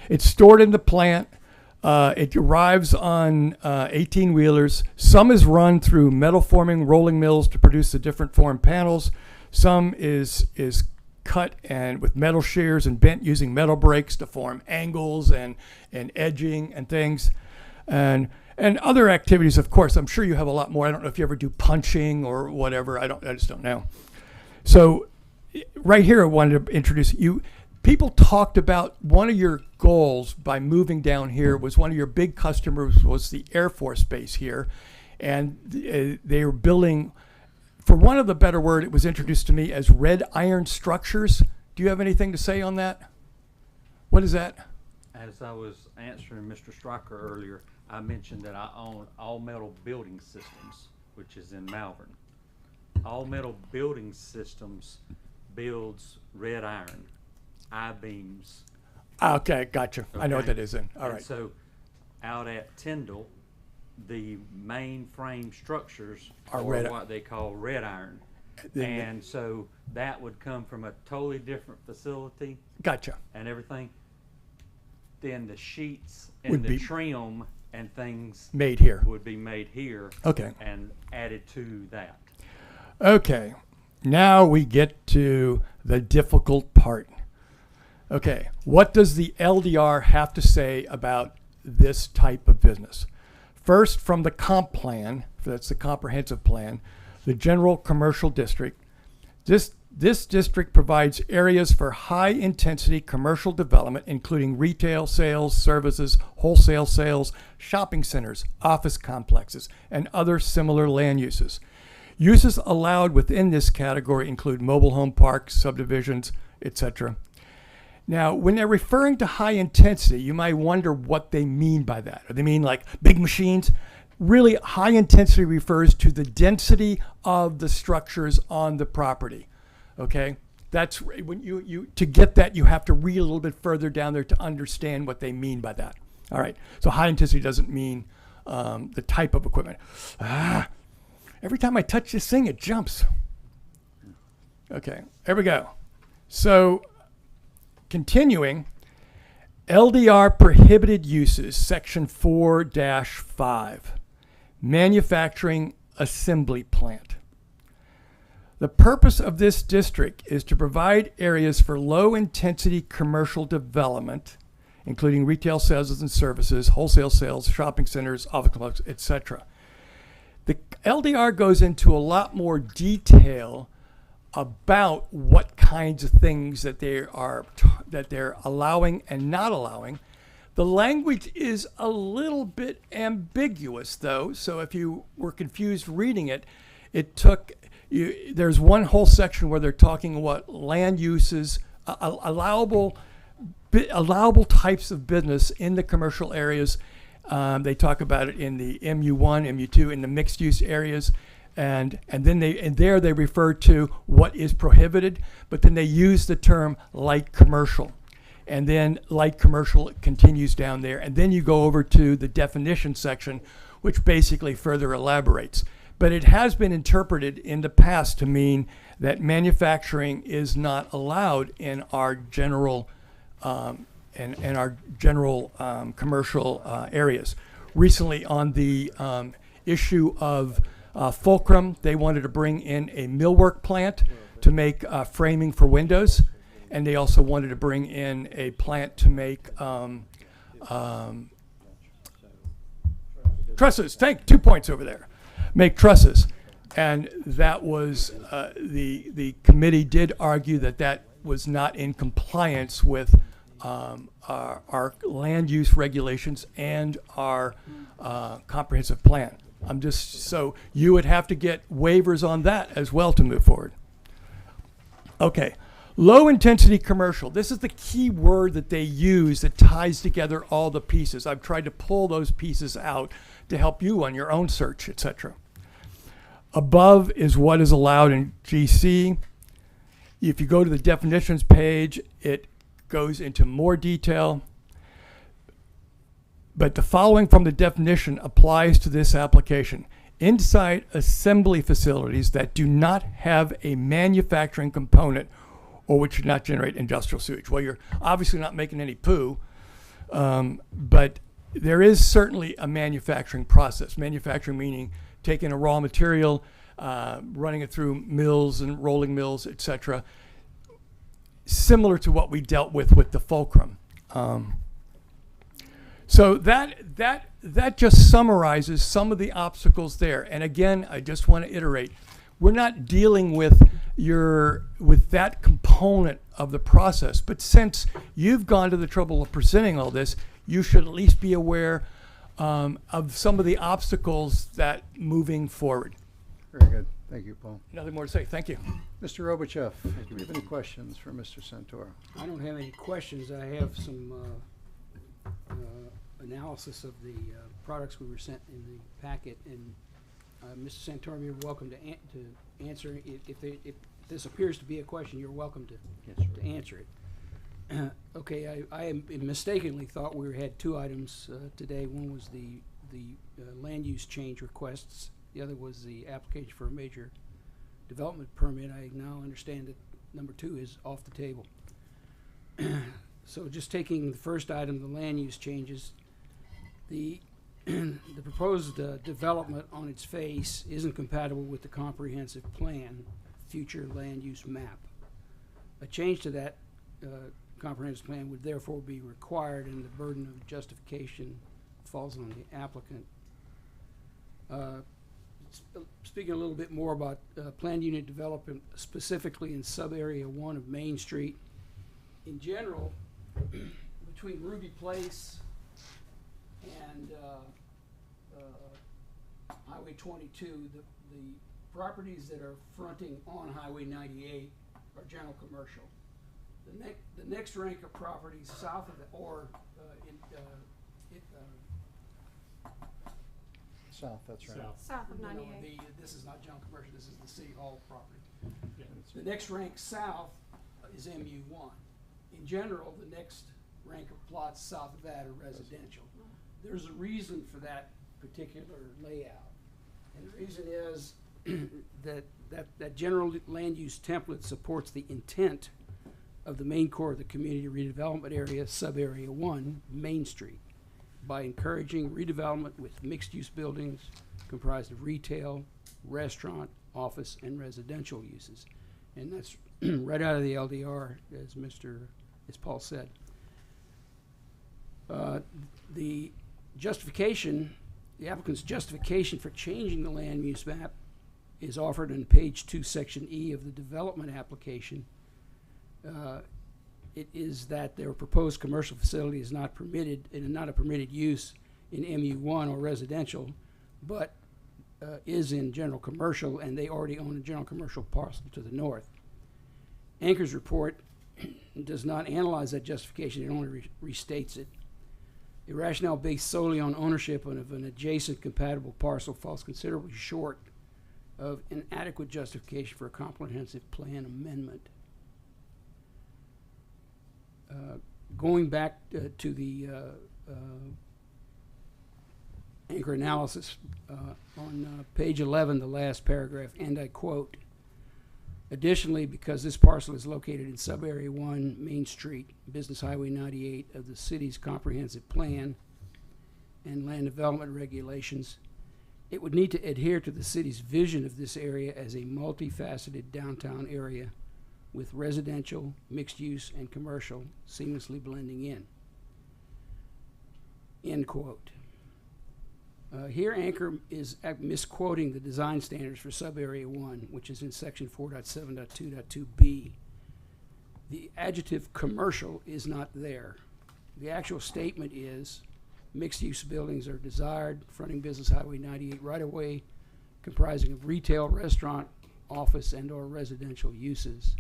It's stored in the plant. It arrives on 18-wheelers. Some is run through metal forming rolling mills to produce the different form panels. Some is cut and with metal shears and bent using metal brakes to form angles and edging and things. And other activities, of course, I'm sure you have a lot more. I don't know if you ever do punching or whatever. I just don't know. So right here, I wanted to introduce you. People talked about one of your goals by moving down here was one of your big customers was the Air Force Base here. And they were building, for want of the better word, it was introduced to me as red iron structures. Do you have anything to say on that? What is that? As I was answering Mr. Stryker earlier, I mentioned that I own All Metal Building Systems, which is in Malvern. All Metal Building Systems builds red iron, I-beams. Okay, gotcha. I know what Okay? that is then. All And right. so out at Tyndall, the main frame structures Are are red- what they call red iron. Then- And so that would come from a totally different facility Gotcha. and everything. Then the sheets Would and the be- trim and things Made here. would be made here Okay. and added to that. Okay. Now we get to the difficult part. Okay. What does the LDR have to say about this type of business? First, from the comp plan, that's the comprehensive plan, the general commercial district. This district provides areas for high-intensity commercial development, including retail sales, services, wholesale sales, shopping centers, office complexes, and other similar land uses. Uses allowed within this category include mobile home parks, subdivisions, etc. Now, when they're referring to high intensity, you might wonder what they mean by that. Do they mean like big machines? Really, high intensity refers to the density of the structures on the property. Okay, that's when you to get that you have to read a little bit further down there to understand what they mean by that. All right, so high intensity doesn't mean the type of equipment. Every time I touch this thing, it jumps. Okay, there we go. So continuing, LDR prohibited uses, section 4-5, manufacturing assembly plant. The purpose of this district is to provide areas for low-intensity commercial development, including retail sales and services, wholesale sales, shopping centers, office complexes, etc. The LDR goes into a lot more detail about what kinds of things that they're allowing and not allowing. The language is a little bit ambiguous, though. So if you were confused reading it, there's one whole section where they're talking about land uses, allowable types of business in the commercial areas. They talk about it in the MU1, MU2, in the mixed use areas. And then they refer to what is prohibited, but then they use the term light commercial. And then light commercial continues down there. And then you go over to the definition section, which basically further elaborates. But it has been interpreted in the past to mean that manufacturing is not allowed in our general commercial areas. Recently, on the issue of Fulcrum, they wanted to bring in a millwork plant to make framing for windows, and they also wanted to bring in a plant to make trusses. 2 points over there. Make trusses, and that was the committee did argue that was not in compliance with our land use regulations and our comprehensive plan. So you would have to get waivers on that as well to move forward. Okay, low intensity commercial. This is the key word that they use that ties together all the pieces. I've tried to pull those pieces out to help you on your own search, etc. Above is what is allowed in GC. If you go to the definitions page, it goes into more detail. But the following from the definition applies to this application. Inside assembly facilities that do not have a manufacturing component or which do not generate industrial sewage. Well, you're obviously not making any poo, but there is certainly a manufacturing process. Manufacturing meaning taking a raw material, running it through mills and rolling mills, etc., similar to what we dealt with the Fulcrum. So that just summarizes some of the obstacles there. And again, I just want to iterate, we're not dealing with that component of the process. But since you've gone to the trouble of presenting all this, you should at least be aware of some of the obstacles that moving forward. Very good. Thank you, Paul. Nothing more to say. Thank you. Mr. Robichev, do you have any questions for Mr. Santoro? I don't have any questions. I have some analysis of the products we were sent in the packet, and Mr. Santoro, you're welcome to answer if this appears to be a question. You're welcome to answer it. Okay, I mistakenly thought we had two items today. One was the land use change requests. The other was the application for a major development permit. I now understand that number 2 is off the table. So just taking the first item, the land use changes, the proposed development on its face isn't compatible with the comprehensive plan, future land use map. A change to that comprehensive plan would therefore be required, and the burden of justification falls on the applicant. Speaking a little bit more about planned unit development, specifically in sub-area 1 of Main Street, in general, between Ruby Place and Highway 22, the properties that are fronting on Highway 98 are general commercial. The next rank of properties south of South, that's right. South of 98. This is not general commercial, this is the City Hall property. The next rank south is MU1. In general, the next rank of plots south of that are residential. There's a reason for that particular layout. And the reason is that general land use template supports the intent of the main core of the community redevelopment area, sub-area 1, Main Street, by encouraging redevelopment with mixed-use buildings comprised of retail, restaurant, office, and residential uses. And that's right out of the LDR, as Paul said. The applicant's justification for changing the land use map is offered on page 2, section E of the development application. It is that their proposed commercial facility is not permitted, and not a permitted use in MU1 or residential, but is in general commercial, and they already own a general commercial parcel to the north. Anchor's report does not analyze that justification, it only restates it. A rationale based solely on ownership of an adjacent compatible parcel falls considerably short of an adequate justification for a comprehensive plan amendment. Going back to the Anchor analysis on page 11, the last paragraph, and I quote, additionally, because this parcel is located in sub-area 1 Main Street, Business Highway 98 of the city's comprehensive plan and land development regulations, it would need to adhere to the city's vision of this area as a multifaceted downtown area with residential, mixed use, and commercial seamlessly blending in. End quote. Here, Anchor is misquoting the design standards for sub-area 1, which is in section 4.7.2.2b. The adjective commercial is not there. The actual statement is mixed-use buildings are desired, fronting Business Highway 98 right-of-way, comprising of retail, restaurant, office, and/or residential uses.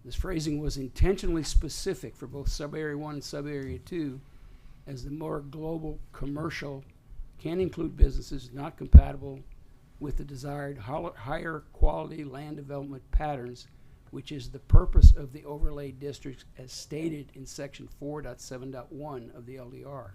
This phrasing was intentionally specific for both sub-area 1 and sub-area 2, as the more global commercial can include businesses not compatible with the desired higher quality land development patterns, which is the purpose of the overlay districts as stated in section 4.7.1 of the LDR.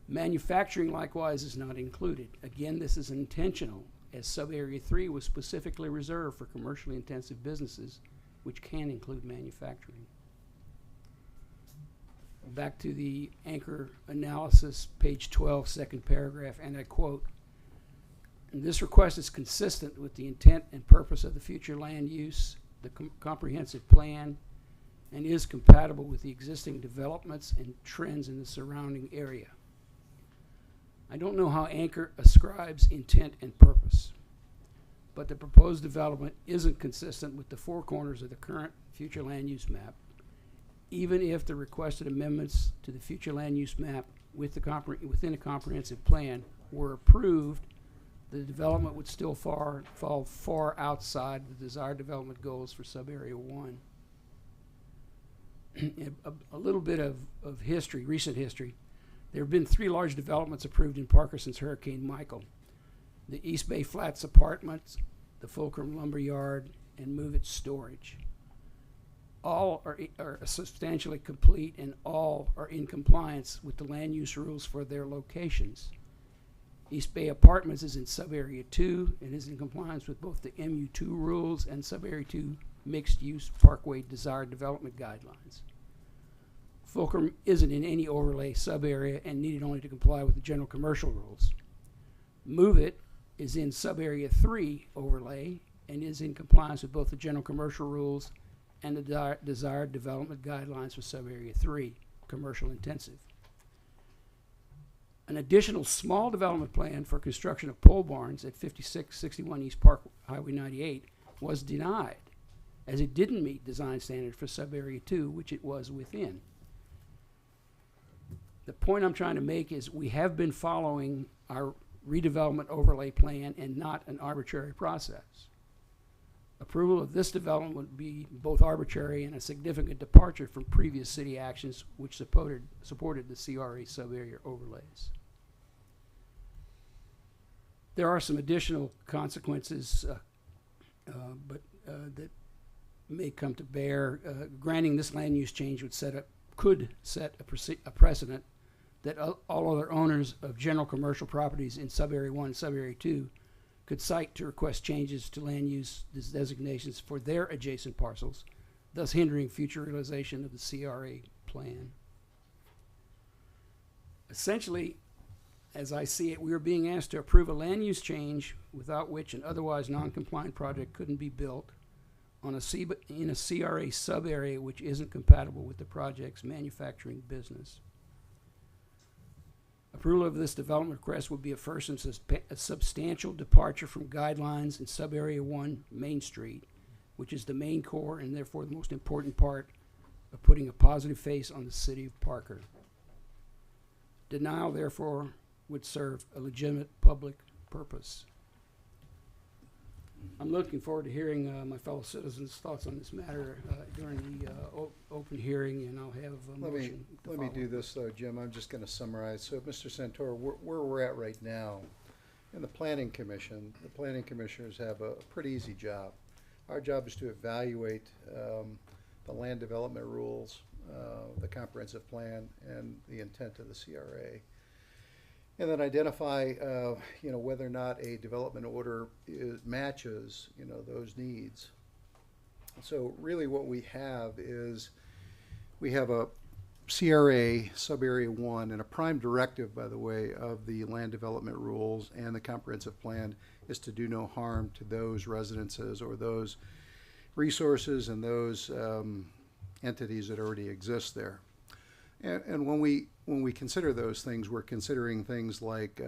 Manufacturing likewise is not included. Again, this is intentional, as sub-area 3 was specifically reserved for commercially intensive businesses, which can include manufacturing. Back to the Anchor analysis, page 12, second paragraph, and I quote, this request is consistent with the intent and purpose of the future land use, the comprehensive plan, and is compatible with the existing developments and trends in the surrounding area. I don't know how Anchor ascribes intent and purpose, but the proposed development isn't consistent with the four corners of the current future land use map. Even if the requested amendments to the future land use map within a comprehensive plan were approved, the development would still fall far outside the desired development goals for sub-area 1. A little bit of history, recent history. There have been 3 large developments approved in Parker since Hurricane Michael. The East Bay Flats Apartments, the Fulcrum Lumber Yard, and Move It Storage. All are substantially complete, and all are in compliance with the land use rules for their locations. East Bay Apartments is in sub-area 2 and is in compliance with both the MU2 rules and sub-area 2 mixed-use parkway desired development guidelines. Fulcrum isn't in any overlay sub-area and needed only to comply with the general commercial rules. Move It is in sub-area 3 overlay and is in compliance with both the general commercial rules and the desired development guidelines for sub-area 3, commercial intensive. An additional small development plan for construction of pole barns at 5661 East Park Highway 98 was denied, as it didn't meet design standards for sub-area 2, which it was within. The point I'm trying to make is we have been following our redevelopment overlay plan and not an arbitrary process. Approval of this development would be both arbitrary and a significant departure from previous city actions which supported the CRA sub-area overlays. There are some additional consequences that may come to bear. Granting this land use change could set a precedent that all other owners of general commercial properties in sub-area 1 and sub-area 2 could cite to request changes to land use designations for their adjacent parcels thus hindering future realization of the CRA plan. Essentially, as I see it, we are being asked to approve a land use change without which an otherwise non-compliant project couldn't be built on in a CRA sub-area which isn't compatible with the project's manufacturing business. Approval of this development request would be a first and a substantial departure from guidelines in sub-area 1 Main Street, which is the main core and therefore the most important part of putting a positive face on the city of Parker. Denial, therefore, would serve a legitimate public purpose. I'm looking forward to hearing my fellow citizens' thoughts on this matter during the open hearing, and I'll have a motion to Let me follow. do this though, Jim. I'm just gonna summarize. So, Mr. Santoro, where we're at right now, in the planning commission, the planning commissioners have a pretty easy job. Our job is to evaluate the land development rules, the comprehensive plan, and the intent of the CRA. And then identify, whether or not a development order matches, those needs. So really what we have is, we have a CRA sub-area 1, and a prime directive, by the way, of the land development rules and the comprehensive plan is to do no harm to those residences or those resources and those entities that already exist there. And when we consider those things, we're considering things like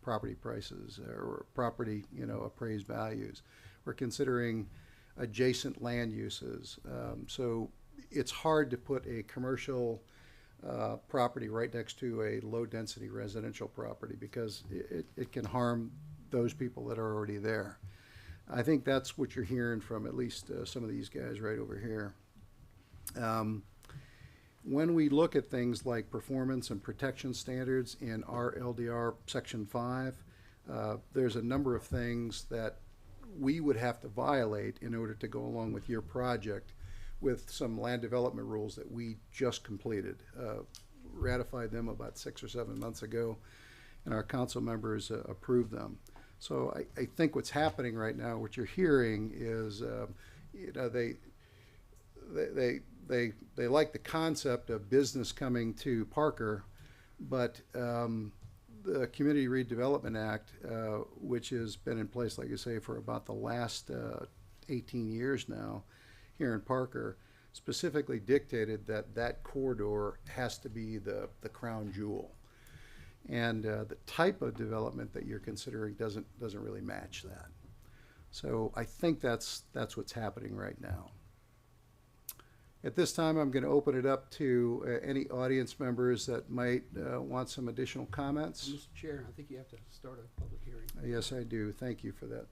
property prices or property, appraised values. We're considering adjacent land uses. So it's hard to put a commercial property right next to a low-density residential property because it can harm those people that are already there. I think that's what you're hearing from at least some of these guys right over here. When we look at things like performance and protection standards in our LDR Section 5, there's a number of things that we would have to violate in order to go along with your project with some land development rules that we just completed. Ratified them about 6 or 7 months ago, and our council members approved them. So I think what's happening right now, what you're hearing is, they like the concept of business coming to Parker, but the Community Redevelopment Act, which has been in place, like I say, for about the last 18 years now here in Parker, specifically dictated that that corridor has to be the crown jewel. And the type of development that you're considering doesn't really match that. So I think that's what's happening right now. At this time, I'm going to open it up to any audience members that might want some additional comments. Mr. Chair, I think you have to start a public hearing. Yes, I do. Thank you for that.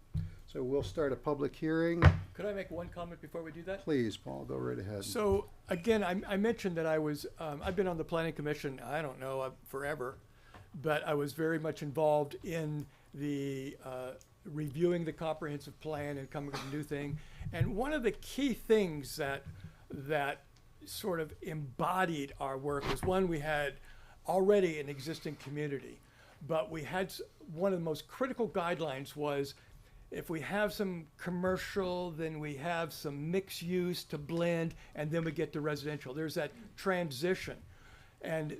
So we'll start a public hearing. Could I make one comment before we do that? Please, Paul, go right ahead. So again, I mentioned that I've been on the planning commission, I don't know, forever, but I was very much involved in the reviewing the comprehensive plan and coming with a new thing. And one of the key things that sort of embodied our work was, one, we had already an existing community, but we had one of the most critical guidelines was, if we have some commercial, then we have some mixed use to blend, and then we get to residential. There's that transition. And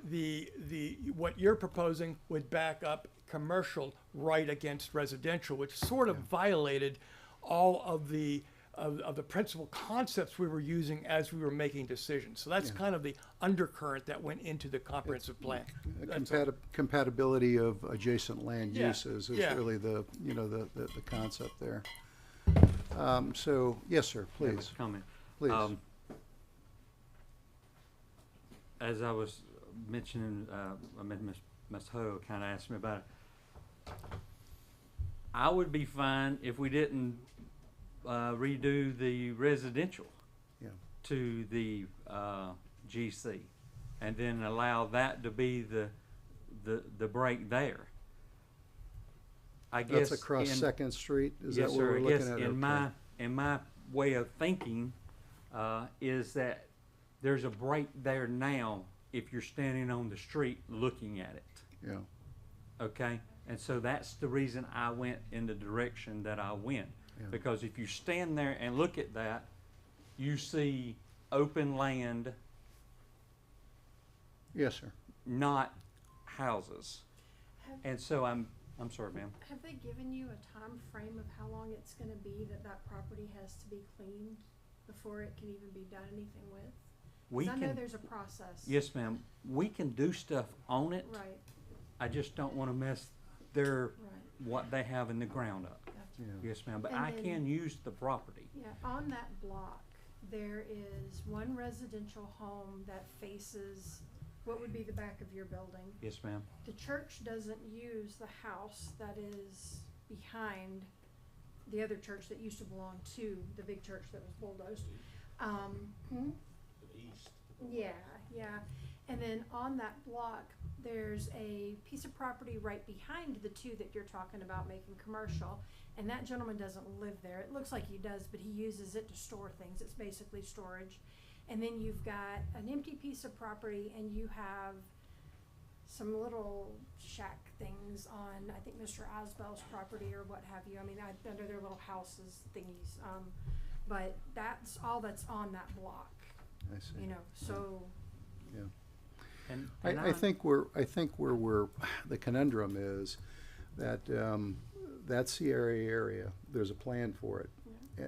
what you're proposing would back up commercial right against residential, which sort of violated all of the principal concepts we were using as we were making decisions. So that's kind of the undercurrent that went into the comprehensive plan. Compatibility of adjacent land uses is really the concept there. So yes, sir, please. Comment. Please. As I was mentioning, Ms. Ho kind of asked me about it. I would be fine if we didn't redo the residential to the GC, and then allow that to be the break there. I guess that's across Second Street. Is yes, that what sir. we're I looking guess at? in my way of thinking is that there's a break there now if you're standing on the street looking at it. Yeah. Okay, and so that's the reason I went in the direction that I went. Yeah. Because if you stand there and look at that, you see open land, Yes, sir. not houses. Have, And so I'm sorry, ma'am. have they given you a time frame of how long it's gonna be that that property has to be cleaned before it can even be done anything with? We 'Cause I know can, there's a process. yes, ma'am, we can do stuff on it. Right, I just don't wanna mess their, right, what they have in the ground up. gotcha. Yeah. Yes, ma'am, but And I then- can use the property. Yeah, on that block, there is one residential home that faces what would be the back of your building. Yes, ma'am. The church doesn't use the house that is behind the other church that used to belong to the big church that was bulldozed. Yeah, yeah. And then on that block, there's a piece of property right behind the two that you're talking about making commercial. And that gentleman doesn't live there. It looks like he does, but he uses it to store things. It's basically storage. And then you've got an empty piece of property and you have some little shack things on, I think, Mr. Osbell's property or what have you. I mean, under their little houses thingies. But that's all that's on that block, I see. you know, so. Yeah. And I think where we're, the conundrum is that, that Sierra area, there's a plan for it.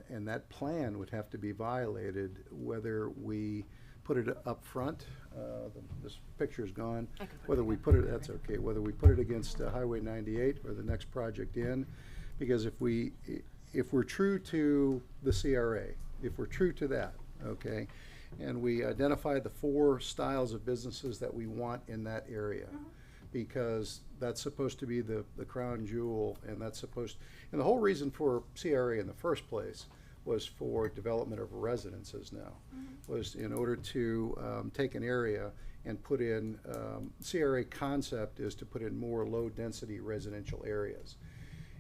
And that plan would have to be violated whether we put it up front, this picture's gone. Whether we put it, that's okay, whether we put it against Highway 98 or the next project in. Because if we're true to the CRA, if we're true to that, okay, and we identify the 4 styles of businesses that we want in that area, because that's supposed to be the crown jewel, and that's supposed, and the whole reason for CRA in the first place was for development of residences now, was in order to take an area and put in, CRA concept is to put in more low-density residential areas.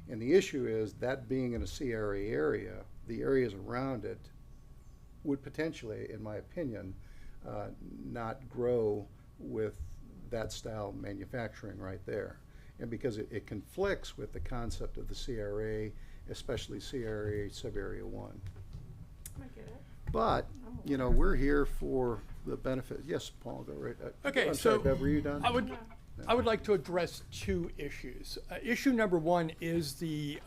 And the issue is that being in a CRA area, the areas around it would potentially, in my opinion, not grow with that style of manufacturing right there. And because it conflicts with the concept of the CRA, especially CRA Sub-Area 1. I get it. But, you know, we're here for the benefit. Yes, Paul, go right. Okay, I'm sorry, so Bev, were you done? I would like to address 2 issues. Issue number 1 is the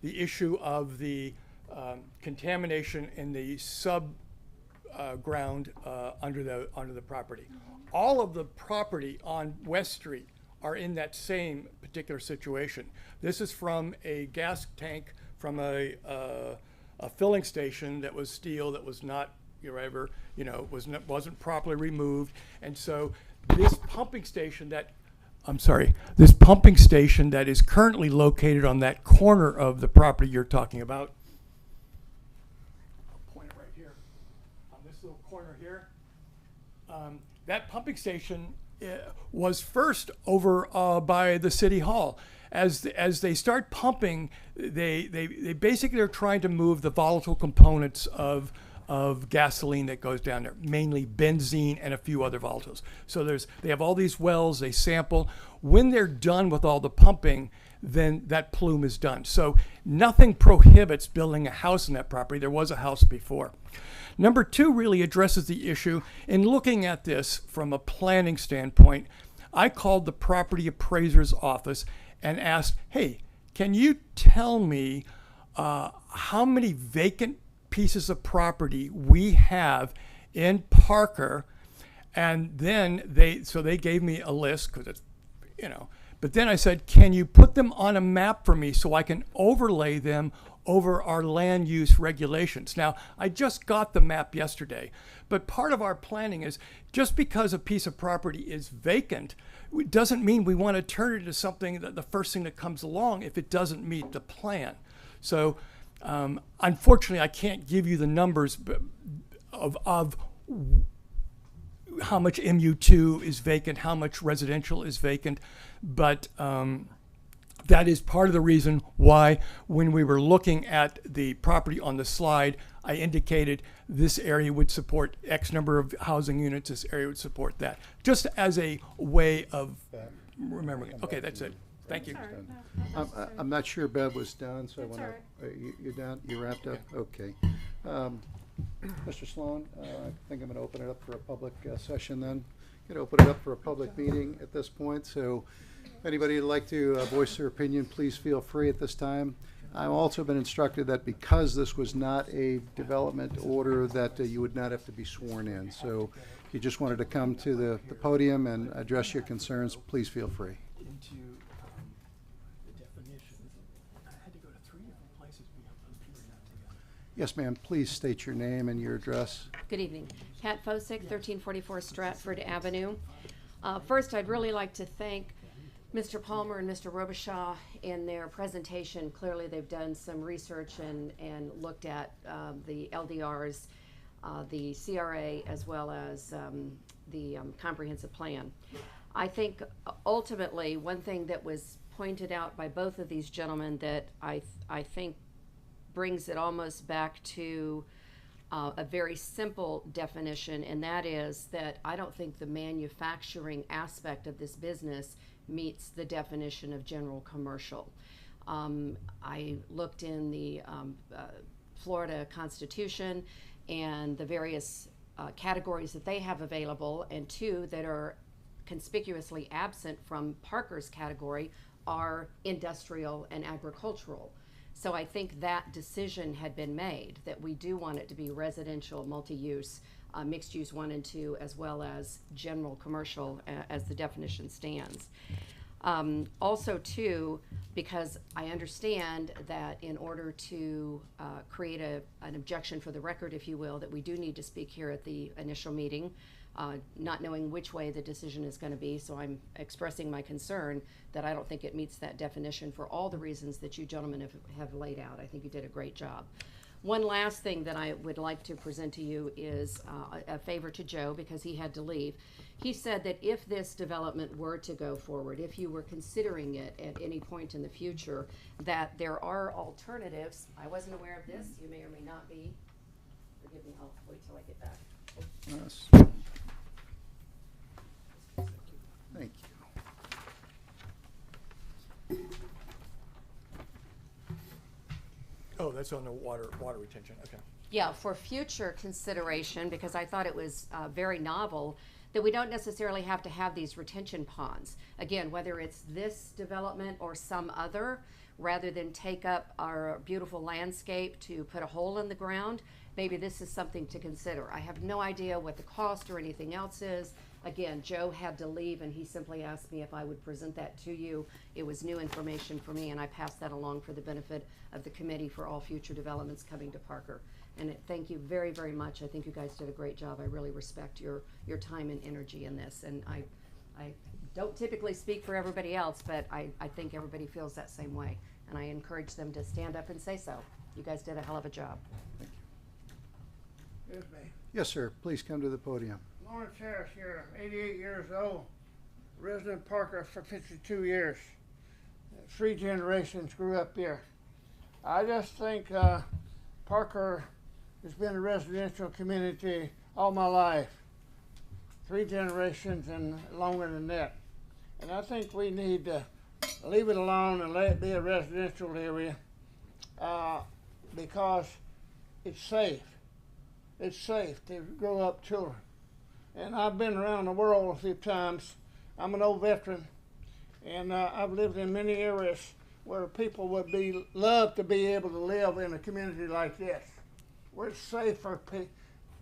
issue of the contamination in the ground under the property. All of the property on West Street are in that same particular situation. This is from a gas tank from a filling station that was steel, that was not, wasn't properly removed. And so this pumping station that is currently located on that corner of the property you're talking about, I'll point it right here, on this little corner here, that pumping station was first over by the city hall. As they start pumping, they basically are trying to move the volatile components of gasoline that goes down there, mainly benzene and a few other volatiles. So they have all these wells, they sample. When they're done with all the pumping, then that plume is done. So nothing prohibits building a house on that property. There was a house before. Number 2 really addresses the issue. In looking at this from a planning standpoint, I called the property appraiser's office and asked, hey, can you tell me how many vacant pieces of property we have in Parker? And then they gave me a list, because it's, but then I said, can you put them on a map for me so I can overlay them over our land use regulations? Now, I just got the map yesterday, but part of our planning is just because a piece of property is vacant, it doesn't mean we want to turn it into something that the first thing that comes along if it doesn't meet the plan. So, unfortunately, I can't give you the numbers of how much MU2 is vacant, how much residential is vacant, but that is part of the reason why when we were looking at the property on the slide, I indicated this area would support X number of housing units, this area would support that, just as a way of remembering it. Okay, that's it. Thank you. Sorry, no, not I'm not sure Bev was done, so I That's want all to, you're done? You wrapped up? Okay. Mr. Sloan, I think I'm going to open it up for a public session then. Going to open it up for a public meeting at this point, so if anybody would like to voice their opinion, please feel free at this time. I've also been instructed that because this was not a development order, that you would not have to be sworn in. So if you just wanted to come to the podium and address your concerns, please feel free. Into the definitions, I had to go to 3 different places because those two are not together. Yes, ma'am, please state your name and your address. Good evening. Kat Fosick, 1344 Stratford Avenue. First, I'd really like to thank Mr. Palmer and Mr. Robichaud in their presentation. Clearly, they've done some research and looked at the LDRs, the CRA, as well as the comprehensive plan. I think ultimately, one thing that was pointed out by both of these gentlemen that I think brings it almost back to a very simple definition, and that is that I don't think the manufacturing aspect of this business meets the definition of general commercial. I looked in the Florida Constitution and the various categories that they have available, and two that are conspicuously absent from Parker's category are industrial and agricultural. So I think that decision had been made, that we do want it to be residential, multi-use, mixed use 1 and 2, as well as general commercial as the definition stands. Also too, because I understand that in order to create an objection for the record, if you will, that we do need to speak here at the initial meeting, not knowing which way the decision is going to be, so I'm expressing my concern that I don't think it meets that definition for all the reasons that you gentlemen have laid out. I think you did a great job. One last thing that I would like to present to you is a favor to Joe, because he had to leave. He said that if this development were to go forward, if you were considering it at any point in the future, that there are alternatives. I wasn't aware of this. You may or may not be. Forgive me, I'll wait till I get back. Yes. Thank you. Oh, that's on the water retention, okay. Yeah, for future consideration, because I thought it was very novel, that we don't necessarily have to have these retention ponds. Again, whether it's this development or some other, rather than take up our beautiful landscape to put a hole in the ground, maybe this is something to consider. I have no idea what the cost or anything else is. Again, Joe had to leave, and he simply asked me if I would present that to you. It was new information for me, and I passed that along for the benefit of the committee for all future developments coming to Parker. And thank you very, very much. I think you guys did a great job. I really respect your time and energy in this. And I don't typically speak for everybody else, but I think everybody feels that same way. And I encourage them to stand up and say so. You guys did a hell of a job. Thank you. Yes, ma'am. Yes, sir. Please come to the podium. Lawrence Harris here, 88 years old, resident Parker for 52 years. 3 generations grew up here. I just think Parker has been a residential community all my life. 3 generations and longer than that. And I think we need to leave it alone and let it be a residential area because it's safe. It's safe to grow up children. And I've been around the world a few times. I'm an old veteran, and I've lived in many areas where people would love to be able to live in a community like this, where it's safe for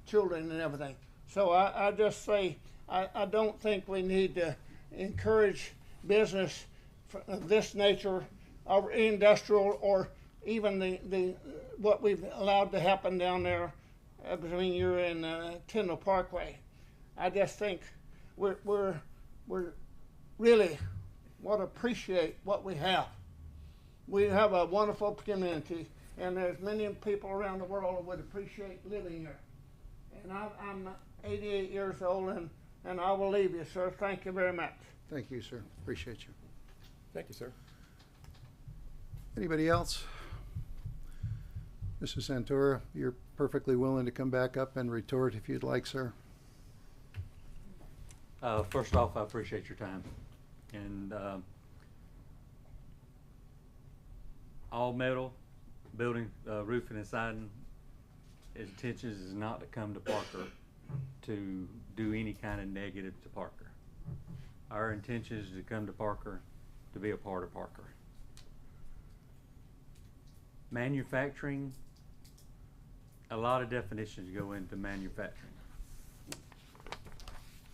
children and everything. So I just say I don't think we need to encourage business of this nature, or industrial, or even the what we've allowed to happen down there between you and Tyndall Parkway. I just think we're really want to appreciate what we have. We have a wonderful community, and there's many people around the world who would appreciate living here. And I'm 88 years old, and I will leave you, sir. Thank you very much. Thank you, sir. Appreciate you. Thank you, sir. Anybody else? Mrs. Santora, you're perfectly willing to come back up and retort if you'd like, sir. First off, I appreciate your time. And all metal building, roofing and siding, intentions is not to come to Parker to do any kind of negative to Parker. Our intention is to come to Parker to be a part of Parker. Manufacturing, a lot of definitions go into manufacturing.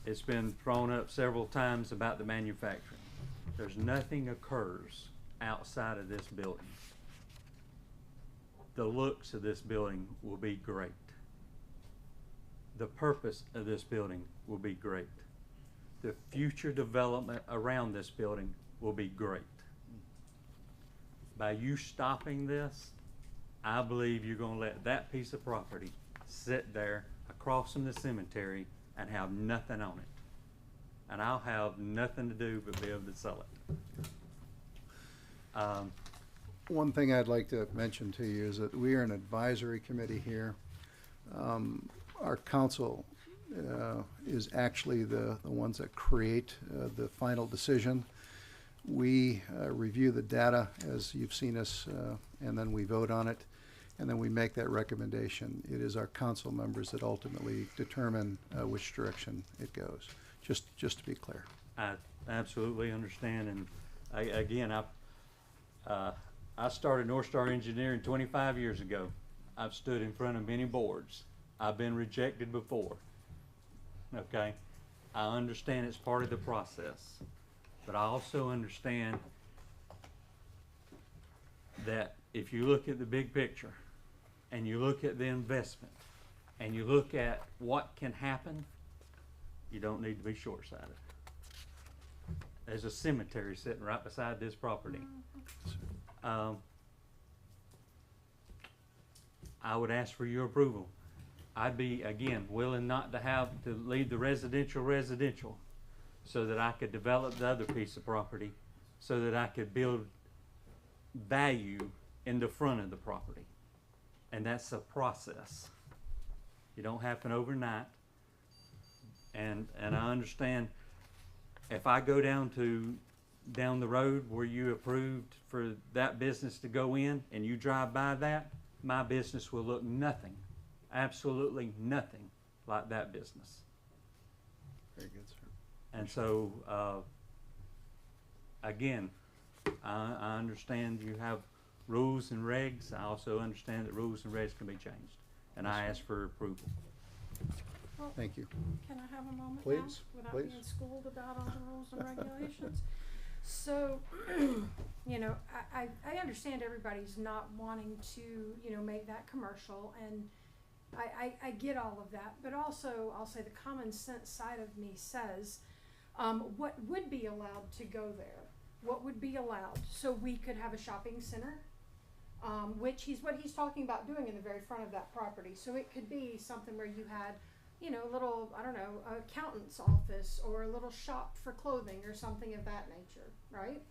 It's been thrown up several times about the manufacturing. There's nothing occurs outside of this building. The looks of this building will be great. The purpose of this building will be great. The future development around this building will be great. By you stopping this, I believe you're gonna let that piece of property sit there across from the cemetery and have nothing on it. And I'll have nothing to do but be able to sell it. One thing I'd like to mention to you is that we are an advisory committee here. Our council is actually the ones that create the final decision. We review the data as you've seen us, and then we vote on it, and then we make that recommendation. It is our council members that ultimately determine which direction it goes, just to be clear. I absolutely understand, and I started North Star Engineering 25 years ago. I've stood in front of many boards. I've been rejected before, okay? I understand it's part of the process, but I also understand that if you look at the big picture, and you look at the investment, and you look at what can happen, you don't need to be short-sighted. There's a cemetery sitting right beside this property. I would ask for your approval. I'd be, again, willing not to have to leave the residential so that I could develop the other piece of property so that I could build value in the front of the property. And that's a process. It don't happen overnight. And I understand if I go down the road where you approved for that business to go in and you drive by that, my business will look nothing, absolutely nothing like that business. Very good, sir. And so, again, I understand you have rules and regs. I also understand that rules and regs can be changed. And I ask for approval. Well, Thank you. can I have a moment Please, now, without please. being schooled about all the rules and regulations? So, you know, I understand everybody's not wanting to, you know, make that commercial, and I get all of that, but also, I'll say the common sense side of me says, what would be allowed to go there? What would be allowed? So we could have a shopping center, which what he's talking about doing in the very front of that property. So it could be something where you had, you know, a little, I don't know, accountant's office or a little shop for clothing or something of that nature, right?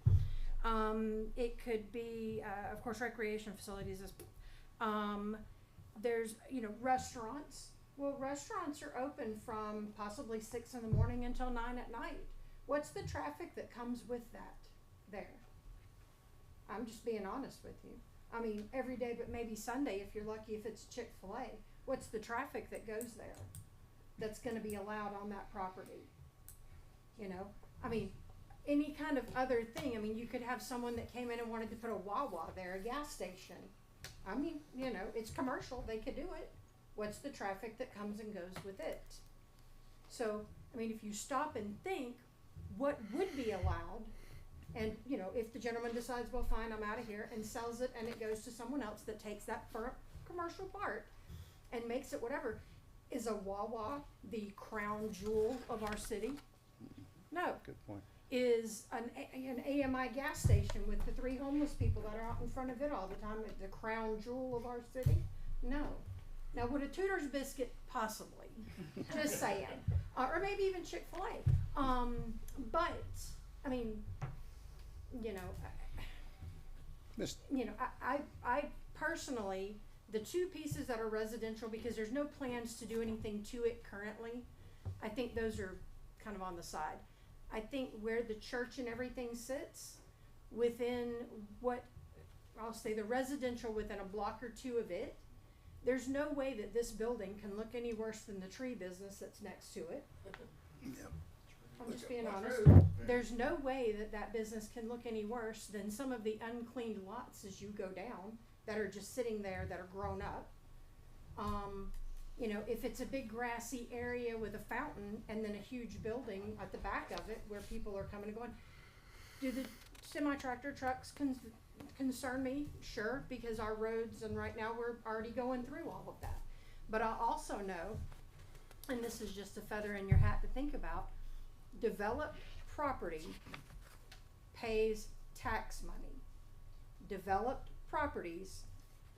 It could be, of course, recreation facilities. There's, you know, restaurants. Well, restaurants are open from possibly 6 in the morning until 9 at night. What's the traffic that comes with that there? I'm just being honest with you. I mean, every day, but maybe Sunday if you're lucky, if it's Chick-fil-A. What's the traffic that goes there that's going to be allowed on that property? You know, I mean, any kind of other thing. I mean, you could have someone that came in and wanted to put a Wawa there, a gas station. I mean, you know, it's commercial. They could do it. What's the traffic that comes and goes with it? So, I mean, if you stop and think, what would be allowed, and, you know, if the gentleman decides, well, fine, I'm out of here, and sells it, and it goes to someone else that takes that commercial part and makes it whatever, is a Wawa the crown jewel of our city? No. Good point. Is an AMI gas station with the 3 homeless people that are out in front of it all the time the crown jewel of our city? No. Now, would a Tudor's biscuit possibly? Just saying. Or maybe even Chick-fil-A. But, I mean, you know, I personally, the 2 pieces that are residential, because there's no plans to do anything to it currently, I think those are kind of on the side. I think where the church and everything sits, within what, I'll say the residential within a block or 2 of it, There's no way that this building can look any worse than the tree business that's next to it. I'm just being honest. There's no way that that business can look any worse than some of the uncleaned lots as you go down that are just sitting there that are grown up. You know, if it's a big grassy area with a fountain and then a huge building at the back of it where people are coming and going, do the semi-tractor trucks concern me? Sure, because our roads, and right now we're already going through all of that. But I also know, and this is just a feather in your hat to think about, developed property pays tax money. Developed properties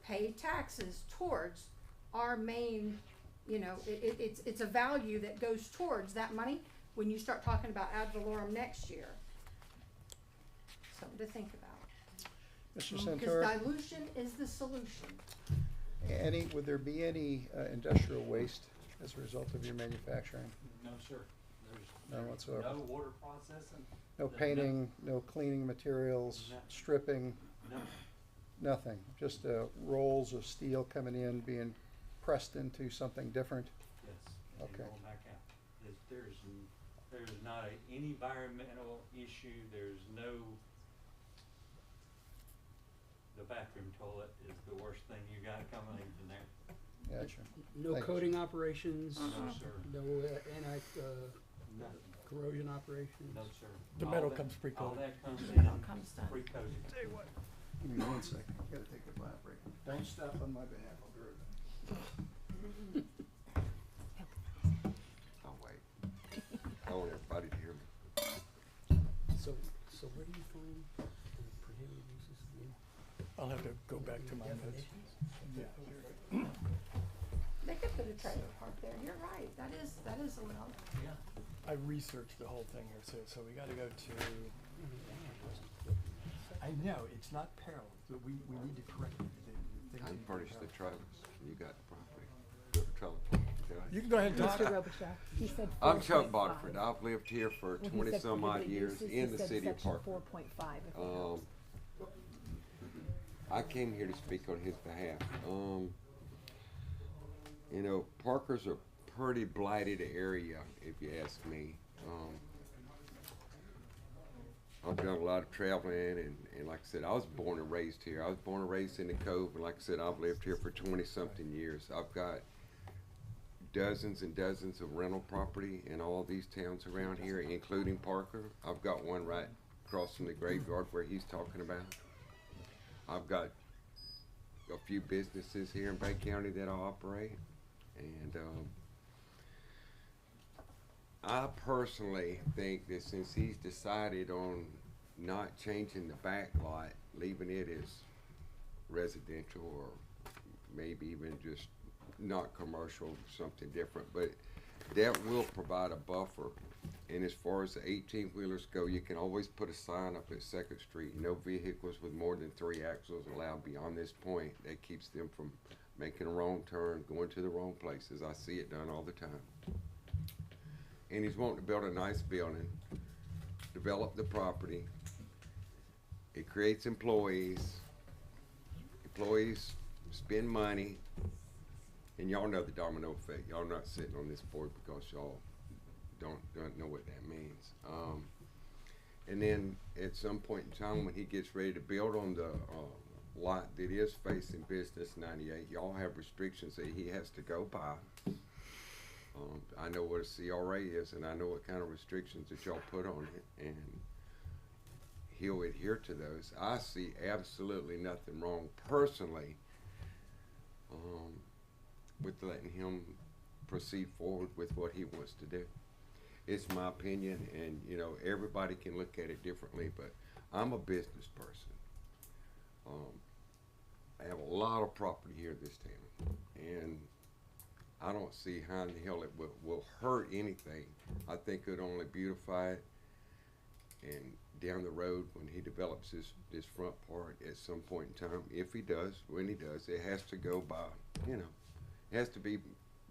pay taxes towards our main, you know, it's a value that goes towards that money when you start talking about ad valorem next year. Something to think about. Mr. Because Santoro, dilution is the solution. would there be any industrial waste as a result of your manufacturing? No, sir. None There's whatsoever? no water processing. No painting, no cleaning materials, No. stripping, No. nothing? Just rolls of steel coming in, being pressed into something different? Yes. Okay. And going back out. There's not any environmental issue. There's no. The bathroom toilet is the worst thing you got coming in there. Gotcha. No Thank you. coating operations, No, sir. no Nothing. corrosion operations. No, sir. The All metal that- comes All pre-coated. that comes in comes done. pre-coated. Give me 1 second, I gotta take a bath break. Don't stop on my behalf, I'll be right back. I'll wait. I want everybody to hear me. So where do you find the prohibited uses again? I'll have to go back to my notes. They could put a trailer park there. You're right. That is allowed. I researched the whole thing here, so we gotta go to, I know, it's not parallel, but we need to correct it. I furnished the trailers. You got the property. The trailer park, okay? You can go ahead and talk. Mr. Robichaud, he said I'm Chuck 4.5. Bodford. I've lived here for When he 20 said some odd prohibited years uses, in he the said city of section Parker. 4.5, if it helps. I came here to speak on his behalf. You know, Parker's a pretty blighted area, if you ask me. I've done a lot of traveling, and like I said, I was born and raised here. I was born and raised in the Cove, and like I said, I've lived here for 20-something years. I've got dozens and dozens of rental property in all these towns around here, including Parker. I've got one right across from the graveyard where he's talking about. I've got a few businesses here in Bay County that I operate, and I personally think that since he's decided on not changing the back lot, leaving it as residential or maybe even just not commercial, something different, but that will provide a buffer. And as far as the 18-wheelers go, you can always put a sign up at 2nd Street, no vehicles with more than 3 axles allowed beyond this point. That keeps them from making a wrong turn, going to the wrong places. I see it done all the time. And he's wanting to build a nice building, develop the property. It creates employees. Employees spend money. And y'all know the domino effect. Y'all not sitting on this board because y'all don't know what that means. And then at some point in time when he gets ready to build on the lot that is facing Business 98, y'all have restrictions that he has to go by. I know what a CRA is, and I know what kind of restrictions that y'all put on it, and he'll adhere to those. I see absolutely nothing wrong personally with letting him proceed forward with what he wants to do. It's my opinion, and you know, everybody can look at it differently, but I'm a business person. I have a lot of property here in this town, and I don't see how in the hell it will hurt anything. I think it would only beautify it, and down the road when he develops this front part at some point in time, if he does, when he does, it has to go by, you know, it has to be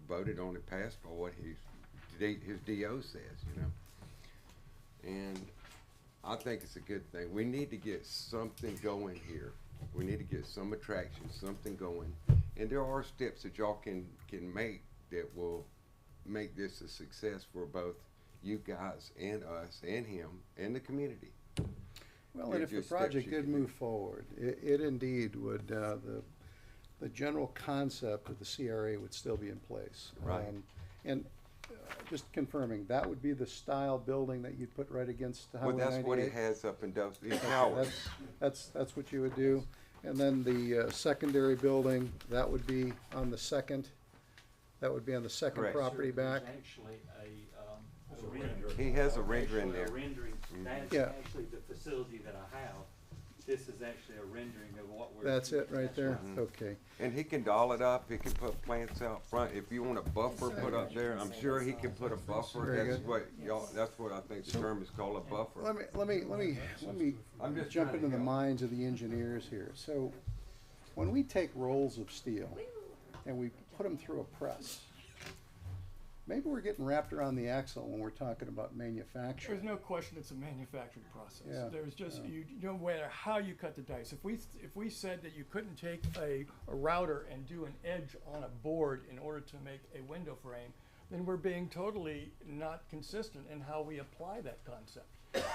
voted on and passed by what his DO says, you know. And I think it's a good thing. We need to get something going here. We need to get some attraction, something going. And there are steps that y'all can make that will make this a success for both you guys and us and him and the community. Well, They're and if the just steps project you did can move forward, it indeed would, the general concept of the CRA would still be in place. Right. And just confirming, that would be the style building that you'd put right against Highway Well, 98? that's what he has up in Dusty Okay, Howard. That's what you would do. And then the secondary building, that would be on the second, Correct. property back? There's actually a rendering. He has a rendering there. A rendering, that's Yeah. actually the facility that I have. This is actually a rendering of what we're. That's it right there? right. Okay. And he can doll it up, he can put plants out front, if you want a buffer put up there, I'm sure he can put a buffer, Very that's good. what y'all, that's what I think the term is called, a buffer. Let me I'm just jump trying to into the help. minds of the engineers here. So, when we take rolls of steel and we put them through a press, maybe we're getting wrapped around the axle when we're talking about manufacturing. There's no question it's a manufacturing process. Yeah, There's just, yeah. no matter how you cut the dice. If we said that you couldn't take a router and do an edge on a board in order to make a window frame, then we're being totally not consistent in how we apply that concept.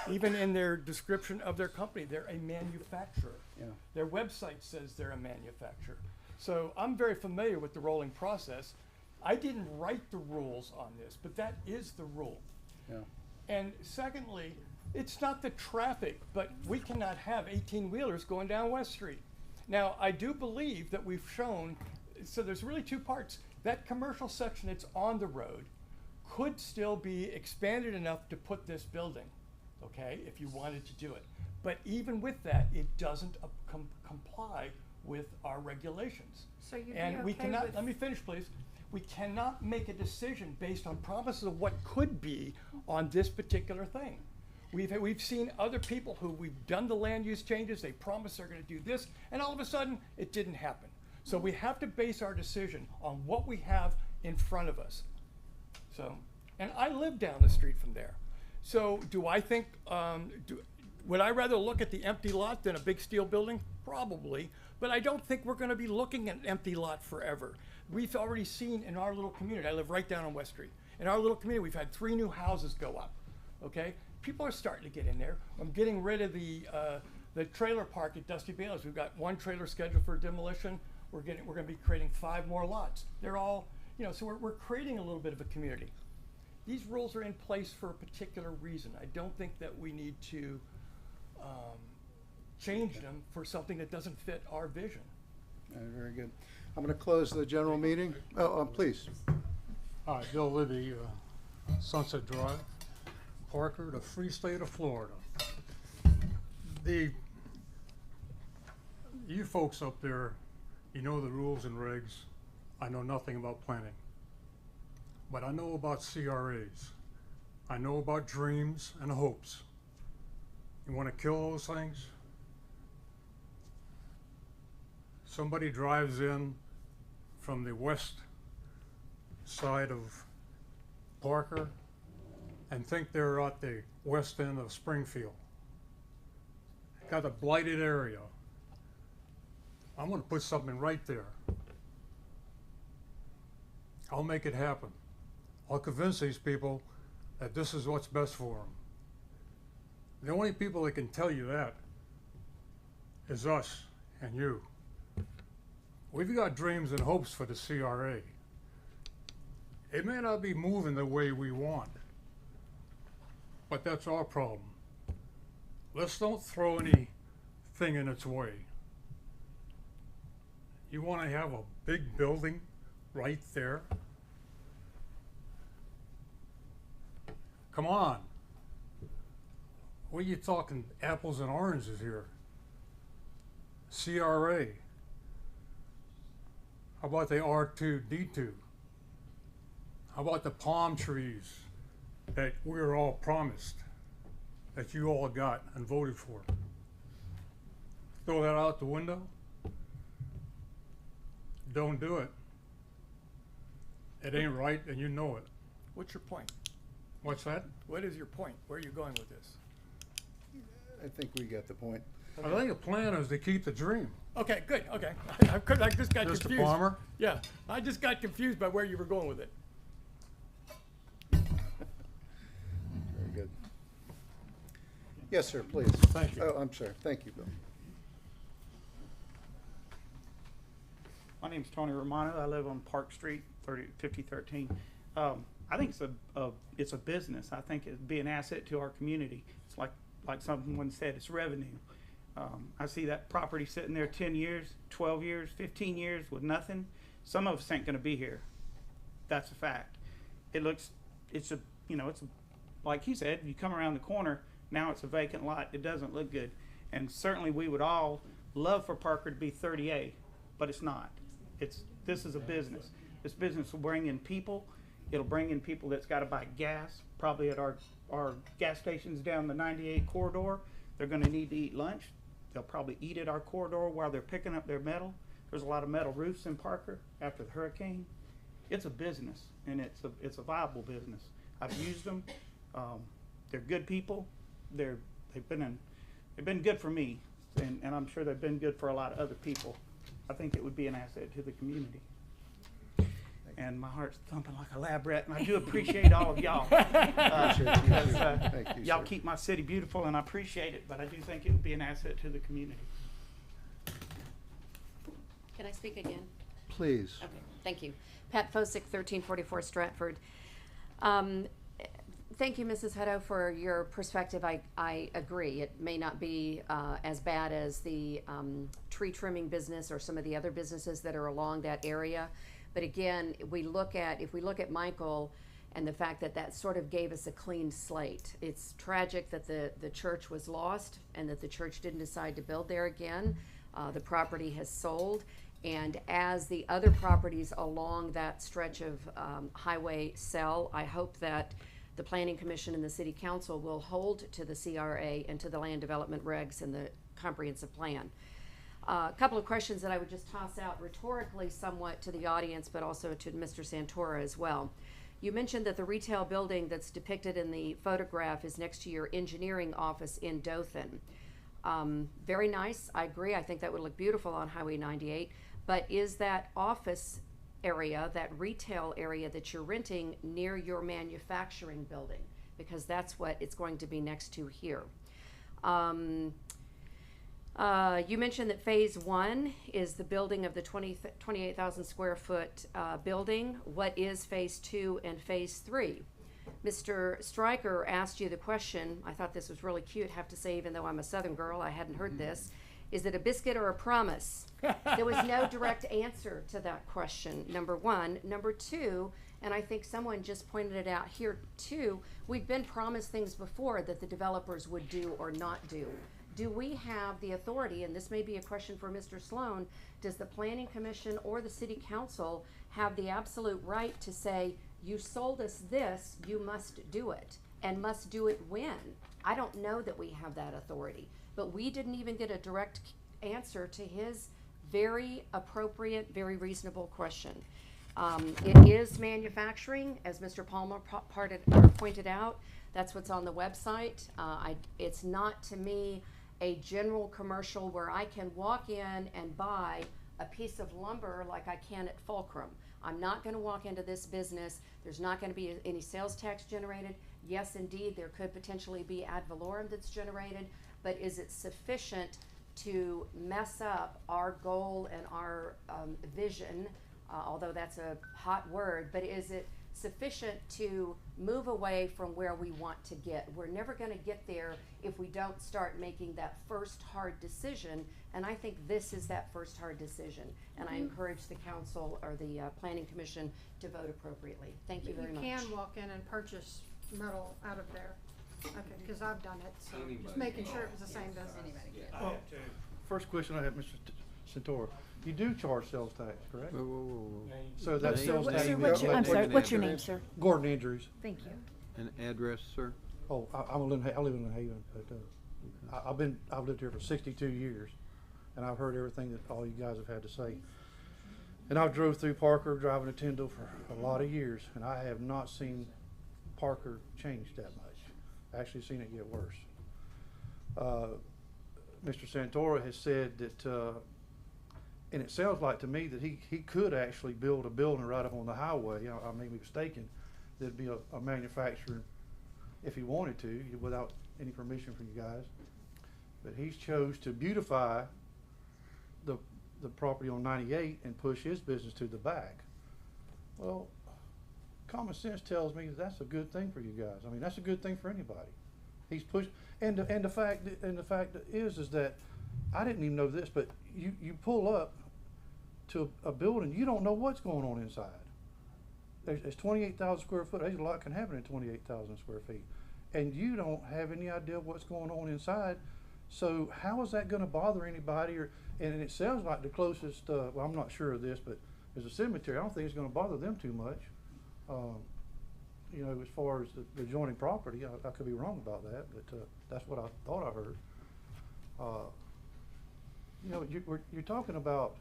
Even in their description of their company, they're a manufacturer. Yeah. Their website says they're a manufacturer. So I'm very familiar with the rolling process. I didn't write the rules on this, but that is the rule. Yeah. And secondly, it's not the traffic, but we cannot have 18-wheelers going down West Street. Now, I do believe that we've shown, so there's really two parts. That commercial section that's on the road could still be expanded enough to put this building, okay, if you wanted to do it. But even with that, it doesn't comply with our regulations. So you'd be And we okay cannot, with- let me finish, please. We cannot make a decision based on promises of what could be on this particular thing. We've seen other people who we've done the land use changes, they promised they're gonna do this, and all of a sudden, it didn't happen. So we have to base our decision on what we have in front of us. So, and I live down the street from there. So do I think, would I rather look at the empty lot than a big steel building? Probably, but I don't think we're gonna be looking at an empty lot forever. We've already seen in our little community, I live right down on West Street. In our little community, we've had 3 new houses go up, okay? People are starting to get in there. I'm getting rid of the trailer park at Dusty Bailey's. We've got 1 trailer scheduled for demolition. We're gonna be creating 5 more lots. They're all, so we're creating a little bit of a community. These rules are in place for a particular reason. I don't think that we need to change them for something that doesn't fit our vision. Very good. I'm gonna close the general meeting. Please. Hi, Bill Libby, Sunset Drive, Parker, the free state of Florida. You folks up there, you know the rules and regs. I know nothing about planning. But I know about CRAs. I know about dreams and hopes. You wanna kill those things? Somebody drives in from the west side of Parker and think they're at the west end of Springfield. Got a blighted area. I'm gonna put something right there. I'll make it happen. I'll convince these people that this is what's best for them. The only people that can tell you that is us and you. We've got dreams and hopes for the CRA. It may not be moving the way we want, but that's our problem. Let's don't throw anything in its way. You want to have a big building right there? Come on. What are you talking apples and oranges here? CRA. How about the R2-D2? How about the palm trees that we were all promised, that you all got and voted for? Throw that out the window? Don't do it. It ain't right and you know it. What's your point? What's that? What is your point? Where are you going with this? I think we get the point. I think the plan is to keep the dream. Okay, good, okay. I just got Mr. confused. Palmer? Yeah, I just got confused by where you were going with it. Very good. Yes, sir, please. Thank you. Oh, I'm sorry. Thank you, Bill. My name's Tony Romano. I live on Park Street, 5013. I think it's a business. I think it'd be an asset to our community. It's like someone said, it's revenue. I see that property sitting there 10 years, 12 years, 15 years with nothing. Some of us ain't gonna be here. That's a fact. It's like he said, you come around the corner, now it's a vacant lot. It doesn't look good. And certainly we would all love for Parker to be 30A, but it's not. This is a business. This business will bring in people. It'll bring in people that's got to buy gas, probably at our gas stations down the 98 corridor. They're going to need to eat lunch. They'll probably eat at our corridor while they're picking up their metal. There's a lot of metal roofs in Parker after the hurricane. It's a business, and it's a viable business. I've used them. They're good people. They've been good for me, and I'm sure they've been good for a lot of other people. I think it would be an asset to the community. And my heart's thumping like a lab rat, and I do appreciate all of y'all. Thank you, Y'all sir. keep my city beautiful, and I appreciate it, but I do think it would be an asset to the community. Can I speak again? Please. Okay, thank you. Pat Fosick, 1344 Stratford. Thank you, Mrs. Hutto, for your perspective. I agree. It may not be as bad as the tree trimming business or some of the other businesses that are along that area. But again, if we look at Michael and the fact that that sort of gave us a clean slate. It's tragic that the church was lost and that the church didn't decide to build there again. The property has sold. And as the other properties along that stretch of highway sell, I hope that the Planning Commission and the City Council will hold to the CRA and to the land development regs and the comprehensive plan. A couple of questions that I would just toss out rhetorically somewhat to the audience, but also to Mr. Santora as well. You mentioned that the retail building that's depicted in the photograph is next to your engineering office in Dothan. Very nice, I agree. I think that would look beautiful on Highway 98. But is that office area, that retail area that you're renting near your manufacturing building? Because that's what it's going to be next to here. You mentioned that phase 1 is the building of the 28,000 square foot building. What is phase 2 and phase 3? Mr. Stryker asked you the question, I thought this was really cute, have to say, even though I'm a Southern girl, I hadn't heard this. Is it a biscuit or a promise? There was no direct answer to that question, number one. Number two, and I think someone just pointed it out here too, we've been promised things before that the developers would do or not do. Do we have the authority, and this may be a question for Mr. Sloan, does the Planning Commission or the City Council have the absolute right to say, you sold us this, you must do it, and must do it when? I don't know that we have that authority, but we didn't even get a direct answer to his very appropriate, very reasonable question. It is manufacturing, as Mr. Palmer pointed out. That's what's on the website. It's not, to me, a general commercial where I can walk in and buy a piece of lumber like I can at Fulcrum. I'm not going to walk into this business. There's not going to be any sales tax generated. Yes, indeed, there could potentially be ad valorem that's generated, but is it sufficient to mess up our goal and our vision, although that's a hot word, but is it sufficient to move away from where we want to get? We're never going to get there if we don't start making that first hard decision, and I think this is that first hard decision, and I encourage the council or the Planning Commission to vote appropriately. Thank you very much. You can walk in and purchase metal out of there. Okay, because I've done it, so just making sure it was the same business. Well, first question I have, Mr. Santora. You do charge sales tax, correct? Whoa, whoa, whoa, whoa. So that's Name- sales tax. name- I'm sorry, name- what's your name, sir? Gordon Andrews. Thank you. An address, sir? Oh, I live in New Haven, but I've lived here for 62 years, and I've heard everything that all you guys have had to say. And I've drove through Parker, driving to Tyndall for a lot of years, and I have not seen Parker change that much. Actually seen it get worse. Mr. Santora has said that, and it sounds like to me that he could actually build a building right up on the highway. I may be mistaken. There'd be a manufacturer if he wanted to, without any permission from you guys. But he's chose to beautify the property on 98 and push his business to the back. Well, common sense tells me that's a good thing for you guys. I mean, that's a good thing for anybody. He's pushed, and the fact is that I didn't even know this, but you pull up to a building, you don't know what's going on inside. There's 28,000 square foot. There's a lot can happen in 28,000 square feet, and you don't have any idea what's going on inside. So how is that going to bother anybody? And it sounds like the closest, well, I'm not sure of this, but there's a cemetery. I don't think it's going to bother them too much. You know, as far as the adjoining property, I could be wrong about that, but that's what I thought I heard. You know, you're talking about,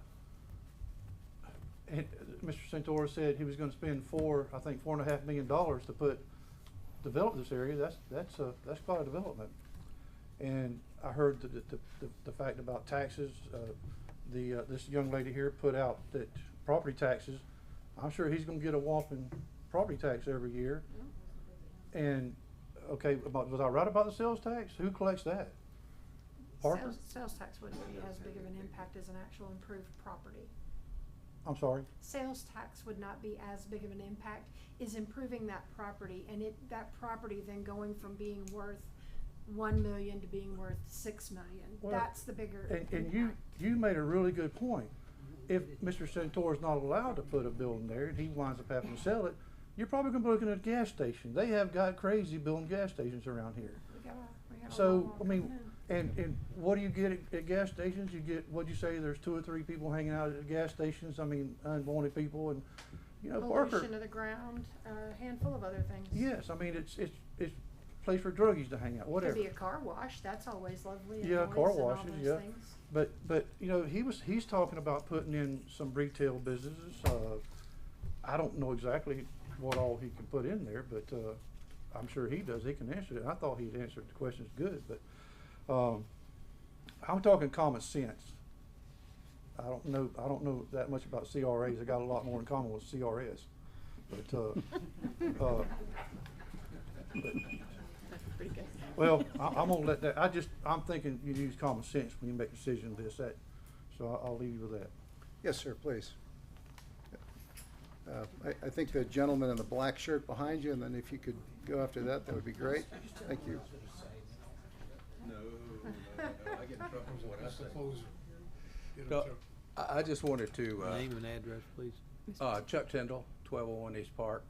and Mr. Santora said he was going to spend $4.5 million to develop this area. That's quite a development. And I heard the fact about taxes. This young lady here put out that property taxes. I'm sure he's going to get a whopping property tax every year. And okay, was I right about the sales tax? Who collects that? Parker? Sales tax wouldn't be as big of an impact as an actual improved property. I'm sorry? Sales tax would not be as big of an impact, is improving that property, and that property then going from being worth 1 million to being worth 6 million. Well, that's the bigger and impact. you made a really good point. If Mr. Santora is not allowed to put a building there and he winds up having to sell it, you're probably going to be looking at a gas station. They have got crazy building gas stations around here. We got a So, lot more I mean, coming in. and what do you get at gas stations? You get, what'd you say, there's 2 or 3 people hanging out at the gas stations, I mean, unwanted people, and, you know, Parker. Pollution of the ground, a handful of other things. Yes, I mean, it's a place for druggies to hang out, whatever. Could be a car wash, that's always lovely. And Yeah, noise car and all washes, those yeah. things. But you know, he's talking about putting in some retail businesses. I don't know exactly what all he can put in there, but I'm sure he does. He can answer it. I thought he'd answered the questions good, but I'm talking common sense. I don't know that much about CRAs. I got a lot more in common with CRS, but well, I'm gonna let that. I'm thinking you use common sense when you make decisions this, that. So I'll leave you with that. Yes, sir, please. I think the gentleman in the black shirt behind you, and then if you could go after that, that would be great. Thank you. No, I get in trouble for what I say. No, I just wanted to, Name and address, please. Chuck Tyndall, 1201 East Park.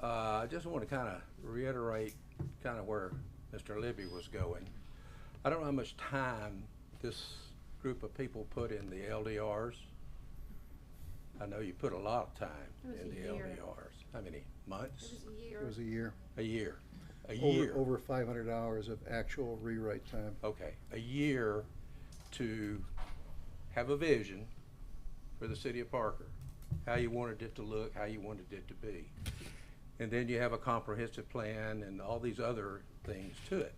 I just want to kind of reiterate kind of where Mr. Libby was going. I don't know how much time this group of people put in the LDRs. I know you put a lot of time in the LDRs. How many months? It was a year. It was a year. A year. A year. Over 500 hours of actual rewrite time. Okay, a year to have a vision for the city of Parker, how you wanted it to look, how you wanted it to be. And then you have a comprehensive plan and all these other things to it.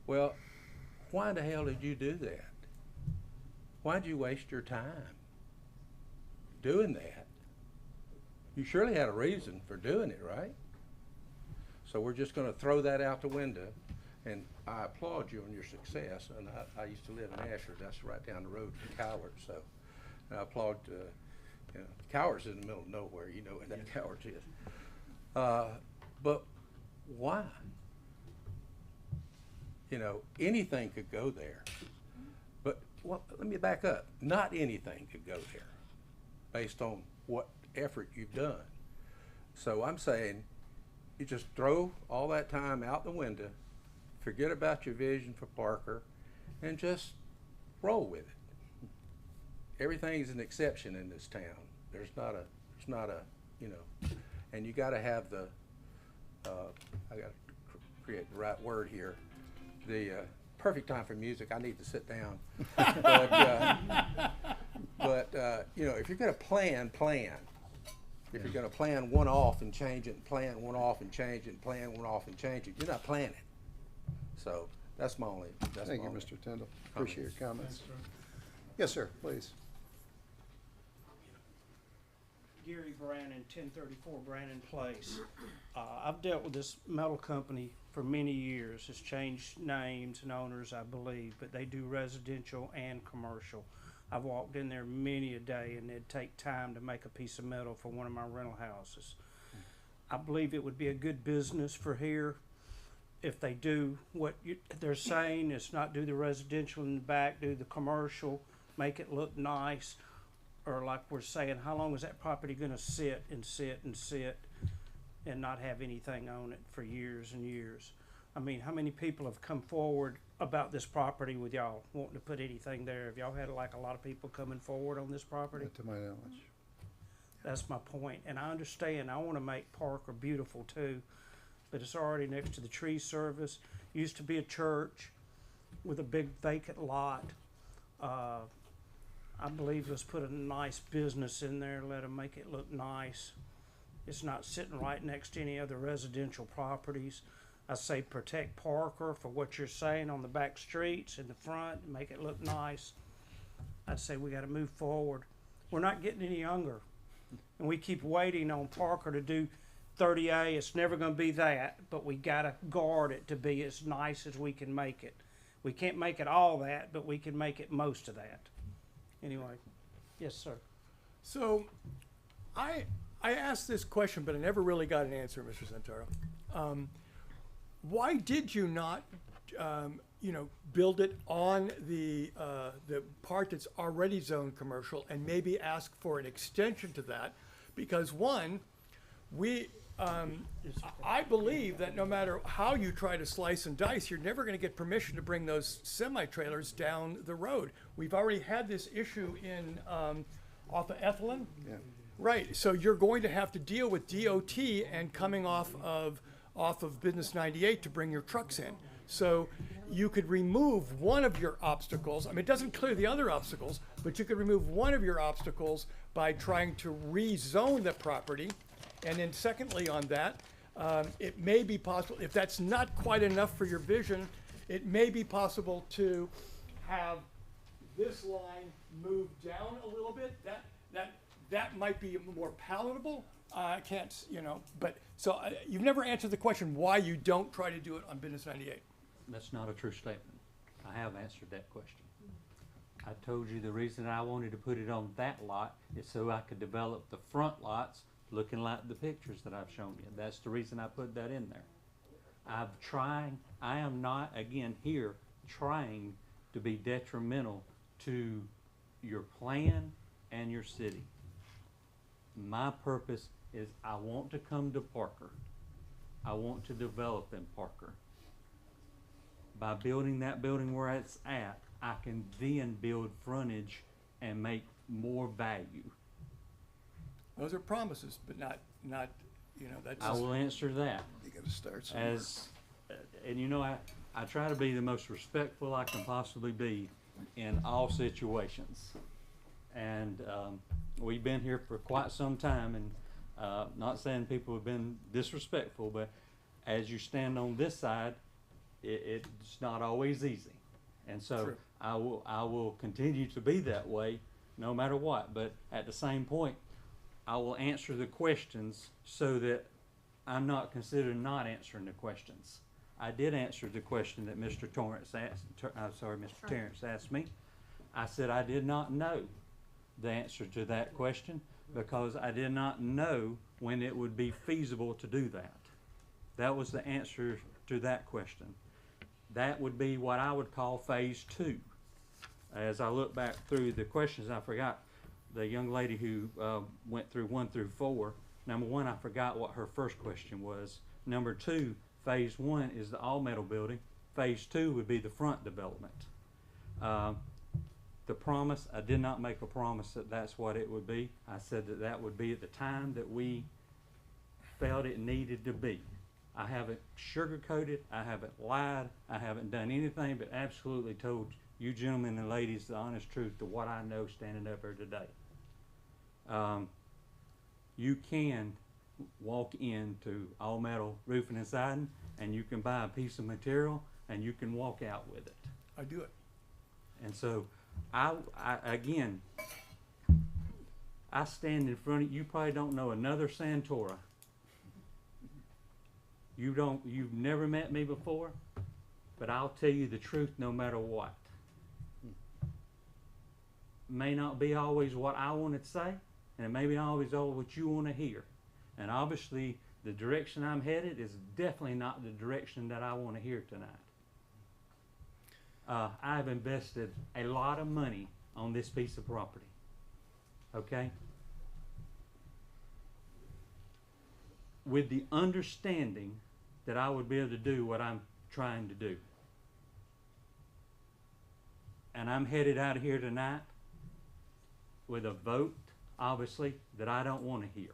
Well, why the hell did you do that? Why'd you waste your time doing that? You surely had a reason for doing it, right? So we're just gonna throw that out the window, and I applaud you on your success. And I used to live in Ashford, that's right down the road from Cowards, so and I applaud, you know, Cowards is in the middle of nowhere, you know where that Cowards is. But why? You know, anything could go there. But let me back up. Not anything could go there based on what effort you've done. So I'm saying you just throw all that time out the window, forget about your vision for Parker, and just roll with it. Everything's an exception in this town. There's not a, you know, and you gotta have the, I gotta create the right word here, the perfect time for music. I need to sit down. But you know, if you're gonna plan. If you're gonna plan one off and change it, and plan one off and change it, and plan one off and change it, you're not planning. So That's my only, that's Thank my you, only Mr. Tindall. Appreciate your comments. comments. Yes, sir, please. Gary Brannon, 1034 Brannon Place. I've dealt with this metal company for many years. It's changed names and owners, I believe, but they do residential and commercial. I've walked in there many a day, and it'd take time to make a piece of metal for one of my rental houses. I believe it would be a good business for here if they do what they're saying, is not do the residential in the back, do the commercial, make it look nice. Or like we're saying, how long is that property gonna sit and sit and sit and not have anything on it for years and years? I mean, how many people have come forward about this property with y'all wanting to put anything there? Have y'all had like a lot of people coming forward on this property? To my knowledge. That's my point. And I understand, I wanna make Parker beautiful too, but it's already next to the tree service. Used to be a church with a big vacant lot. I believe let's put a nice business in there, let them make it look nice. It's not sitting right next to any other residential properties. I say protect Parker for what you're saying on the back streets in the front, make it look nice. I'd say we gotta move forward. We're not getting any younger. And we keep waiting on Parker to do 30A. It's never gonna be that, but we gotta guard it to be as nice as we can make it. We can't make it all that, but we can make it most of that. Anyway, yes, sir. So, I asked this question, but I never really got an answer, Mr. Santoro. Why did you not, build it on the part that's already zoned commercial and maybe ask for an extension to that? Because one, I believe that no matter how you try to slice and dice, you're never going to get permission to bring those semi-trailers down the road. We've already had this issue in off of Ethelyn. Yeah. Right. So you're going to have to deal with DOT and coming off of Business 98 to bring your trucks in. So you could remove one of your obstacles. I mean, it doesn't clear the other obstacles, but you could remove one of your obstacles by trying to rezone the property. And then secondly on that, it may be possible, if that's not quite enough for your vision, it may be possible to have this line move down a little bit. That might be more palatable. I can't, but so you've never answered the question why you don't try to do it on Business 98. That's not a true statement. I have answered that question. I told you the reason I wanted to put it on that lot is so I could develop the front lots looking like the pictures that I've shown you. That's the reason I put that in there. I am not, again, here trying to be detrimental to your plan and your city. My purpose is I want to come to Parker. I want to develop in Parker. By building that building where it's at, I can then build frontage and make more value. Those are promises, but not that's. I will answer that. You gotta start somewhere. I try to be the most respectful I can possibly be in all situations. And we've been here for quite some time, and not saying people have been disrespectful, but as you stand on this side, it's not always easy. And so True. I will continue to be that way no matter what. But at the same point, I will answer the questions so that I'm not considered not answering the questions. I did answer the question that Mr. Terrence asked me. I said I did not know the answer to that question because I did not know when it would be feasible to do that. That was the answer to that question. That would be what I would call phase 2. As I look back through the questions, I forgot the young lady who went through 1 through 4. Number 1, I forgot what her first question was. Number 2, phase 1 is the all metal building. Phase 2 would be the front development. The promise, I did not make a promise that that's what it would be. I said that that would be at the time that we felt it needed to be. I haven't sugarcoated, I haven't lied, I haven't done anything but absolutely told you gentlemen and ladies the honest truth to what I know standing up here today. You can walk into all metal roofing and siding and you can buy a piece of material and you can walk out with it. I do it. And so, again, I stand in front of you. Probably don't know another Santora. You've never met me before, but I'll tell you the truth no matter what. May not be always what I want to say, and it may be always all what you want to hear. And obviously, the direction I'm headed is definitely not the direction that I want to hear tonight. I've invested a lot of money on this piece of property. Okay? With the understanding that I would be able to do what I'm trying to do. And I'm headed out of here tonight with a vote, obviously, that I don't want to hear.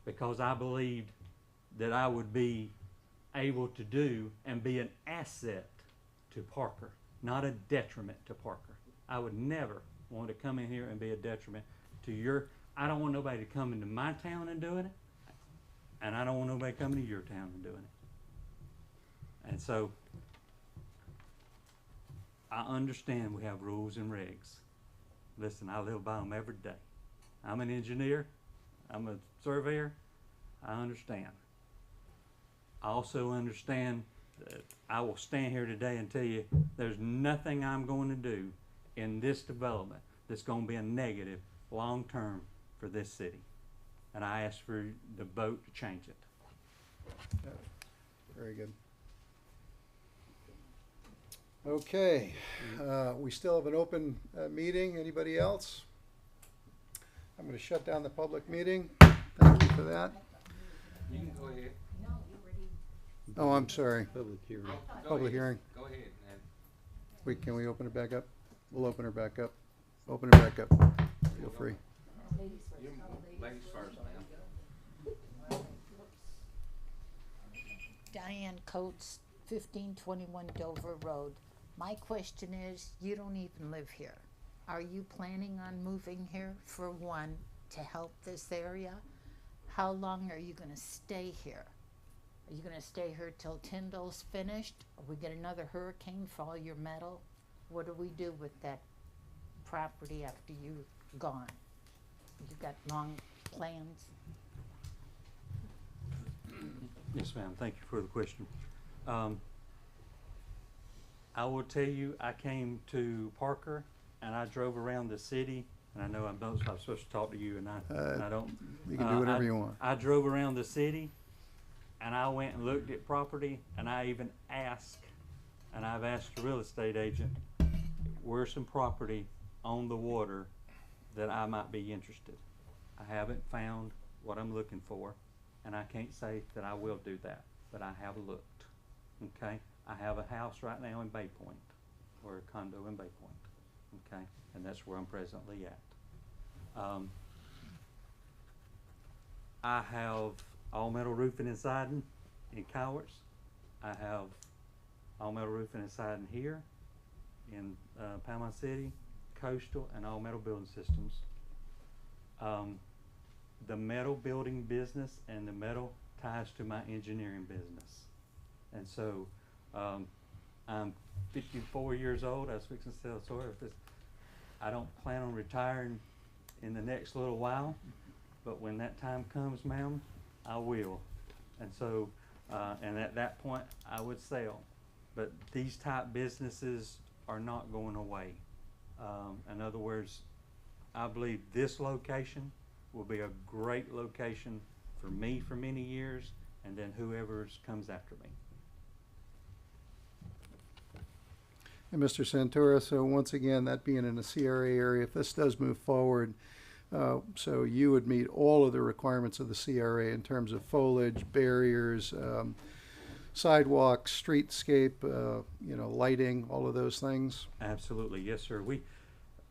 Because I believed that I would be able to do and be an asset to Parker, not a detriment to Parker. I would never want to come in here and be a detriment to your, I don't want nobody to come into my town and doing it, and I don't want nobody coming to your town and doing it. And so, I understand we have rules and regs. Listen, I live by them every day. I'm an engineer, I'm a surveyor, I understand. I also understand that I will stand here today and tell you there's nothing I'm going to do in this development that's going to be a negative long term for this city. And I ask for the vote to change it. Very good. Okay, we still have an open meeting. Anybody else? I'm going to shut down the public meeting. Thank you for that. You can go ahead. Oh, I'm sorry. Public hearing. Public hearing. Go ahead, man. Can we open it back up? We'll open her back up. Open it back up. Feel free. Ladies first, ma'am. Diane Coates, 1521 Dover Road. My question is, you don't even live here. Are you planning on moving here, for one, to help this area? How long are you going to stay here? Are you going to stay here till Tyndall's finished? Or we get another hurricane for all your metal? What do we do with that property after you're gone? You got long plans? Yes, ma'am. Thank you for the question. I will tell you, I came to Parker and I drove around the city, and I know I'm supposed to talk to you, and I don't. You can do whatever you want. I drove around the city, and I went and looked at property, and I even asked, and I've asked a real estate agent, where's some property on the water that I might be interested. I haven't found what I'm looking for, and I can't say that I will do that, but I have looked. Okay, I have a house right now in Bay Point, or a condo in Bay Point. Okay, and that's where I'm presently at. I have all metal roofing and siding in Cowarts. I have all metal roofing and siding here in Panama City, Coastal, and all metal building systems. The metal building business and the metal ties to my engineering business. And so I'm 54 years old. I was fixing to sell sort of this. I don't plan on retiring in the next little while, but when that time comes, ma'am, I will. And so, and at that point, I would sell. But these type businesses are not going away. In other words, I believe this location will be a great location for me for many years, and then whoever comes after me. And Mr. Santora, so once again, that being in the CRA area, if this does move forward, so you would meet all of the requirements of the CRA in terms of foliage, barriers, sidewalks, streetscape, lighting, all of those things? Absolutely, yes, sir.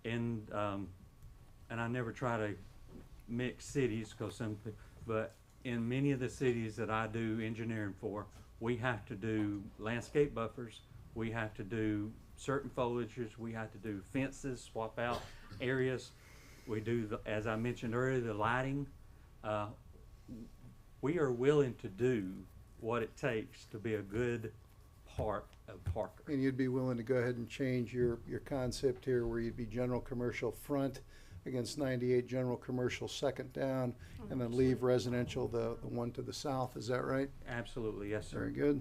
And I never try to mix cities, but in many of the cities that I do engineering for, we have to do landscape buffers, we have to do certain foliages, we have to do fences, swap out areas. We do, as I mentioned earlier, the lighting. We are willing to do what it takes to be a good part of Parker. And you'd be willing to go ahead and change your concept here where you'd be general commercial front against 98 general commercial second down, and then leave residential the one to the south, is that right? Absolutely, yes, sir. Very good.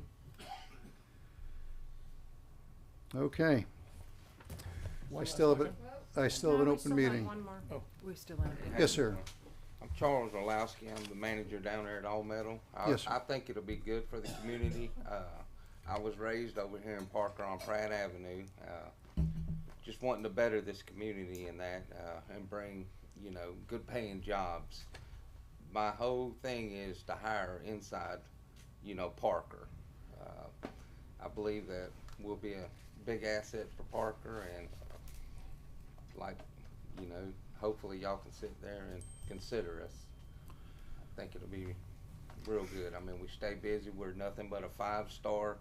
I still have an open meeting. One more. Oh. We're still in it. Yes, sir. I'm Charles Orlowski. I'm the manager down there at All Meadow. Yes, sir. I think it'll be good for the community. I was raised over here in Parker on Pratt Avenue. Just wanting to better this community in that and bring, you know, good paying jobs. My whole thing is to hire inside, you know, Parker. I believe that we'll be a big asset for Parker, and like, you know, hopefully y'all can sit there and consider us. I think it'll be real good. I mean, we stay busy. We're nothing but a 5-star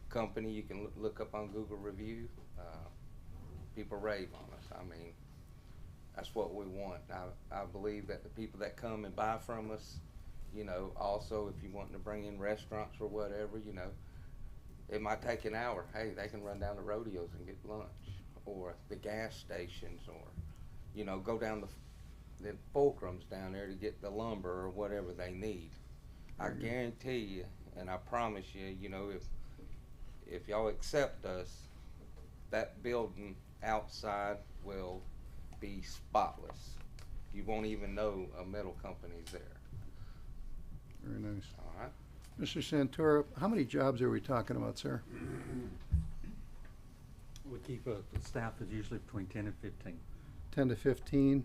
company. You can look up on Google review. People rave on us. I mean, that's what we want. I believe that the people that come and buy from us, you know, also if you want to bring in restaurants or whatever, you know, it might take an hour. Hey, they can run down the rodeos and get lunch, or the gas stations, or, you know, go down the fulcrums down there to get the lumber or whatever they need. I guarantee you, and I promise you, you know, if y'all accept us, that building outside will be spotless. You won't even know a metal company's there. Very nice. All right. Mr. Santora, how many jobs are we talking about, sir? We keep the staff is usually between 10 and 15. 10 to 15?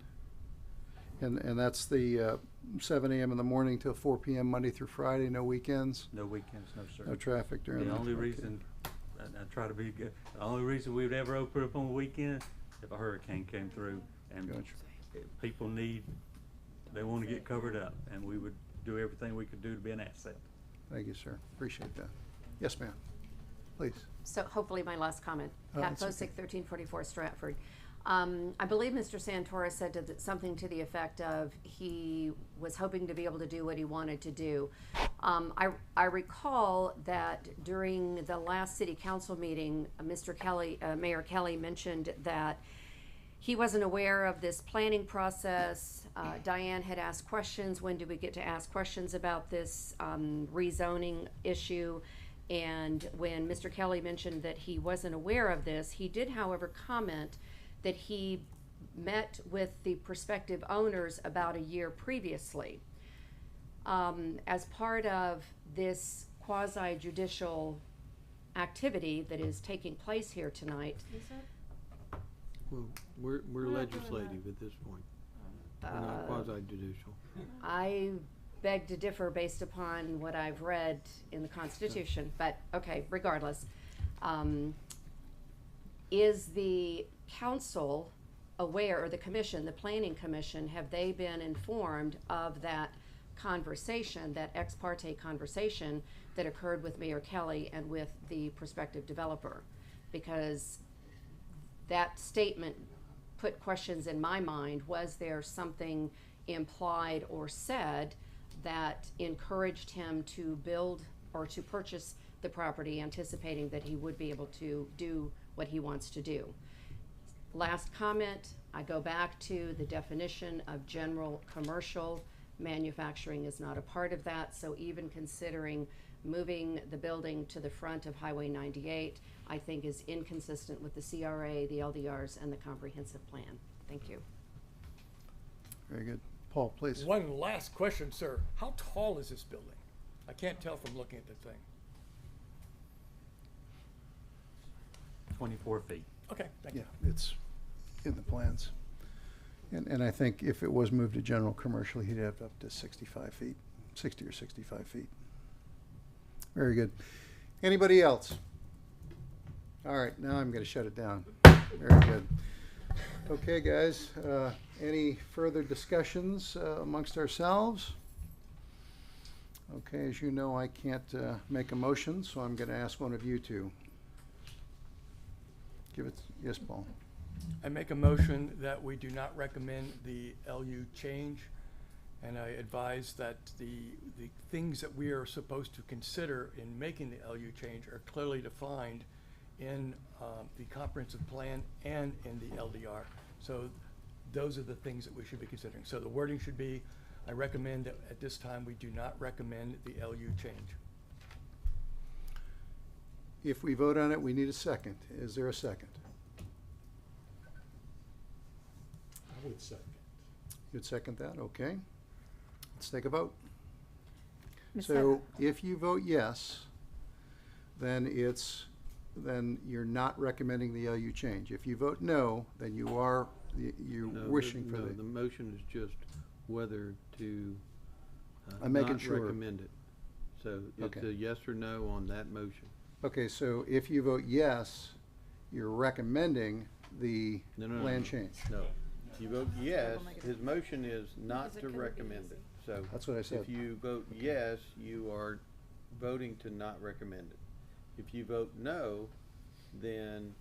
And that's the 7 a.m. in the morning till 4 p.m. Monday through Friday, no weekends? No weekends, no, sir. No traffic during The that? only Okay. reason, and I try to be good, the only reason we would ever open up on the weekend, if a hurricane came through and if people they want to get covered up, and we would do everything we could do to be an asset. Thank you, sir. Appreciate that. Yes, ma'am. Please. So hopefully my last comment. Oh, Pat that's okay. Posick, 1344 Stratford. I believe Mr. Santora said something to the effect of he was hoping to be able to do what he wanted to do. I recall that during the last city council meeting, Mr. Kelly, Mayor Kelly mentioned that he wasn't aware of this planning process. Diane had asked questions. When do we get to ask questions about this rezoning issue? And when Mr. Kelly mentioned that he wasn't aware of this, he did, however, comment that he met with the prospective owners about a year previously. As part of this quasi-judicial activity that is taking place here tonight, Well, we're legislative at this point. We're not quasi-judicial. I beg to differ based upon what I've read in the Constitution, but okay, regardless. Is the council aware, or the commission, the planning commission, have they been informed of that conversation, that ex parte conversation that occurred with Mayor Kelly and with the prospective developer? Because that statement put questions in my mind. Was there something implied or said that encouraged him to build or to purchase the property, anticipating that he would be able to do what he wants to do? Last comment, I go back to the definition of general commercial. Manufacturing is not a part of that, so even considering moving the building to the front of Highway 98, I think is inconsistent with the CRA, the LDRs, and the comprehensive plan. Thank you. Very good. Paul, please. One last question, sir. How tall is this building? I can't tell from looking at the thing. 24 feet. Okay, thank you. Yeah, it's in the plans. And I think if it was moved to general commercial, he'd have up to 65 feet, 60 or 65 feet. Very good. Anybody else? All right, now I'm going to shut it down. Very good. Okay, guys, any further discussions amongst ourselves? Okay, as you know, I can't make a motion, so I'm going to ask one of you to give it. Yes, Paul. I make a motion that we do not recommend the LU change And I advise that the things that we are supposed to consider in making the LU change are clearly defined in the comprehensive plan and in the LDR. So those are the things that we should be considering. So the wording should be, I recommend that at this time, we do not recommend the LU change. If we vote on it, we need a second. Is there a second? I would second. You'd second that? Okay. Let's take a vote. Ms. So if you vote yes, then you're not recommending the LU change. If you vote no, then you're No, wishing for the motion is just whether to I'm making not sure. recommend it. So it's Okay. a yes or no on that motion. Okay, so if you vote yes, you're recommending the No, no, no, land no. change. No. If you vote yes, his motion is not to recommend it. So That's what I said. if you vote yes, you are voting to not recommend it. If you vote no, then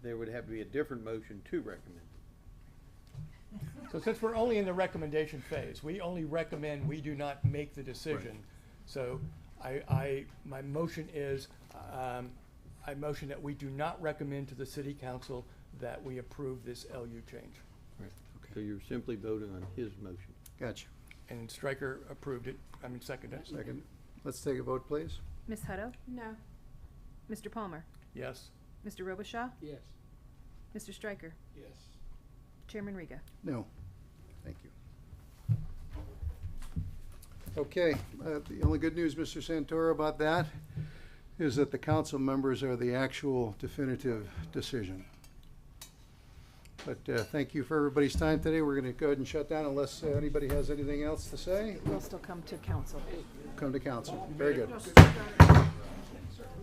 there would have to be a different motion to recommend it. So since we're only in the recommendation phase, we only recommend, we do not make the decision. So my motion is, I motion that we do not recommend to the city council that we approve this LU change. Right. So you're simply voting on his motion. Gotcha. And Stryker approved it, seconded it. Second. Let's take a vote, please. Ms. Hutto? No. Mr. Palmer? Yes. Mr. Robichaud? Yes. Mr. Stryker? Yes. Chairman Riga? No. Thank you. Okay, the only good news, Mr. Santoro, about that is that the council members are the actual definitive decision. But thank you for everybody's time today. We're going to go ahead and shut down unless anybody has anything else to say. We'll still come to council. Come to council. Very good.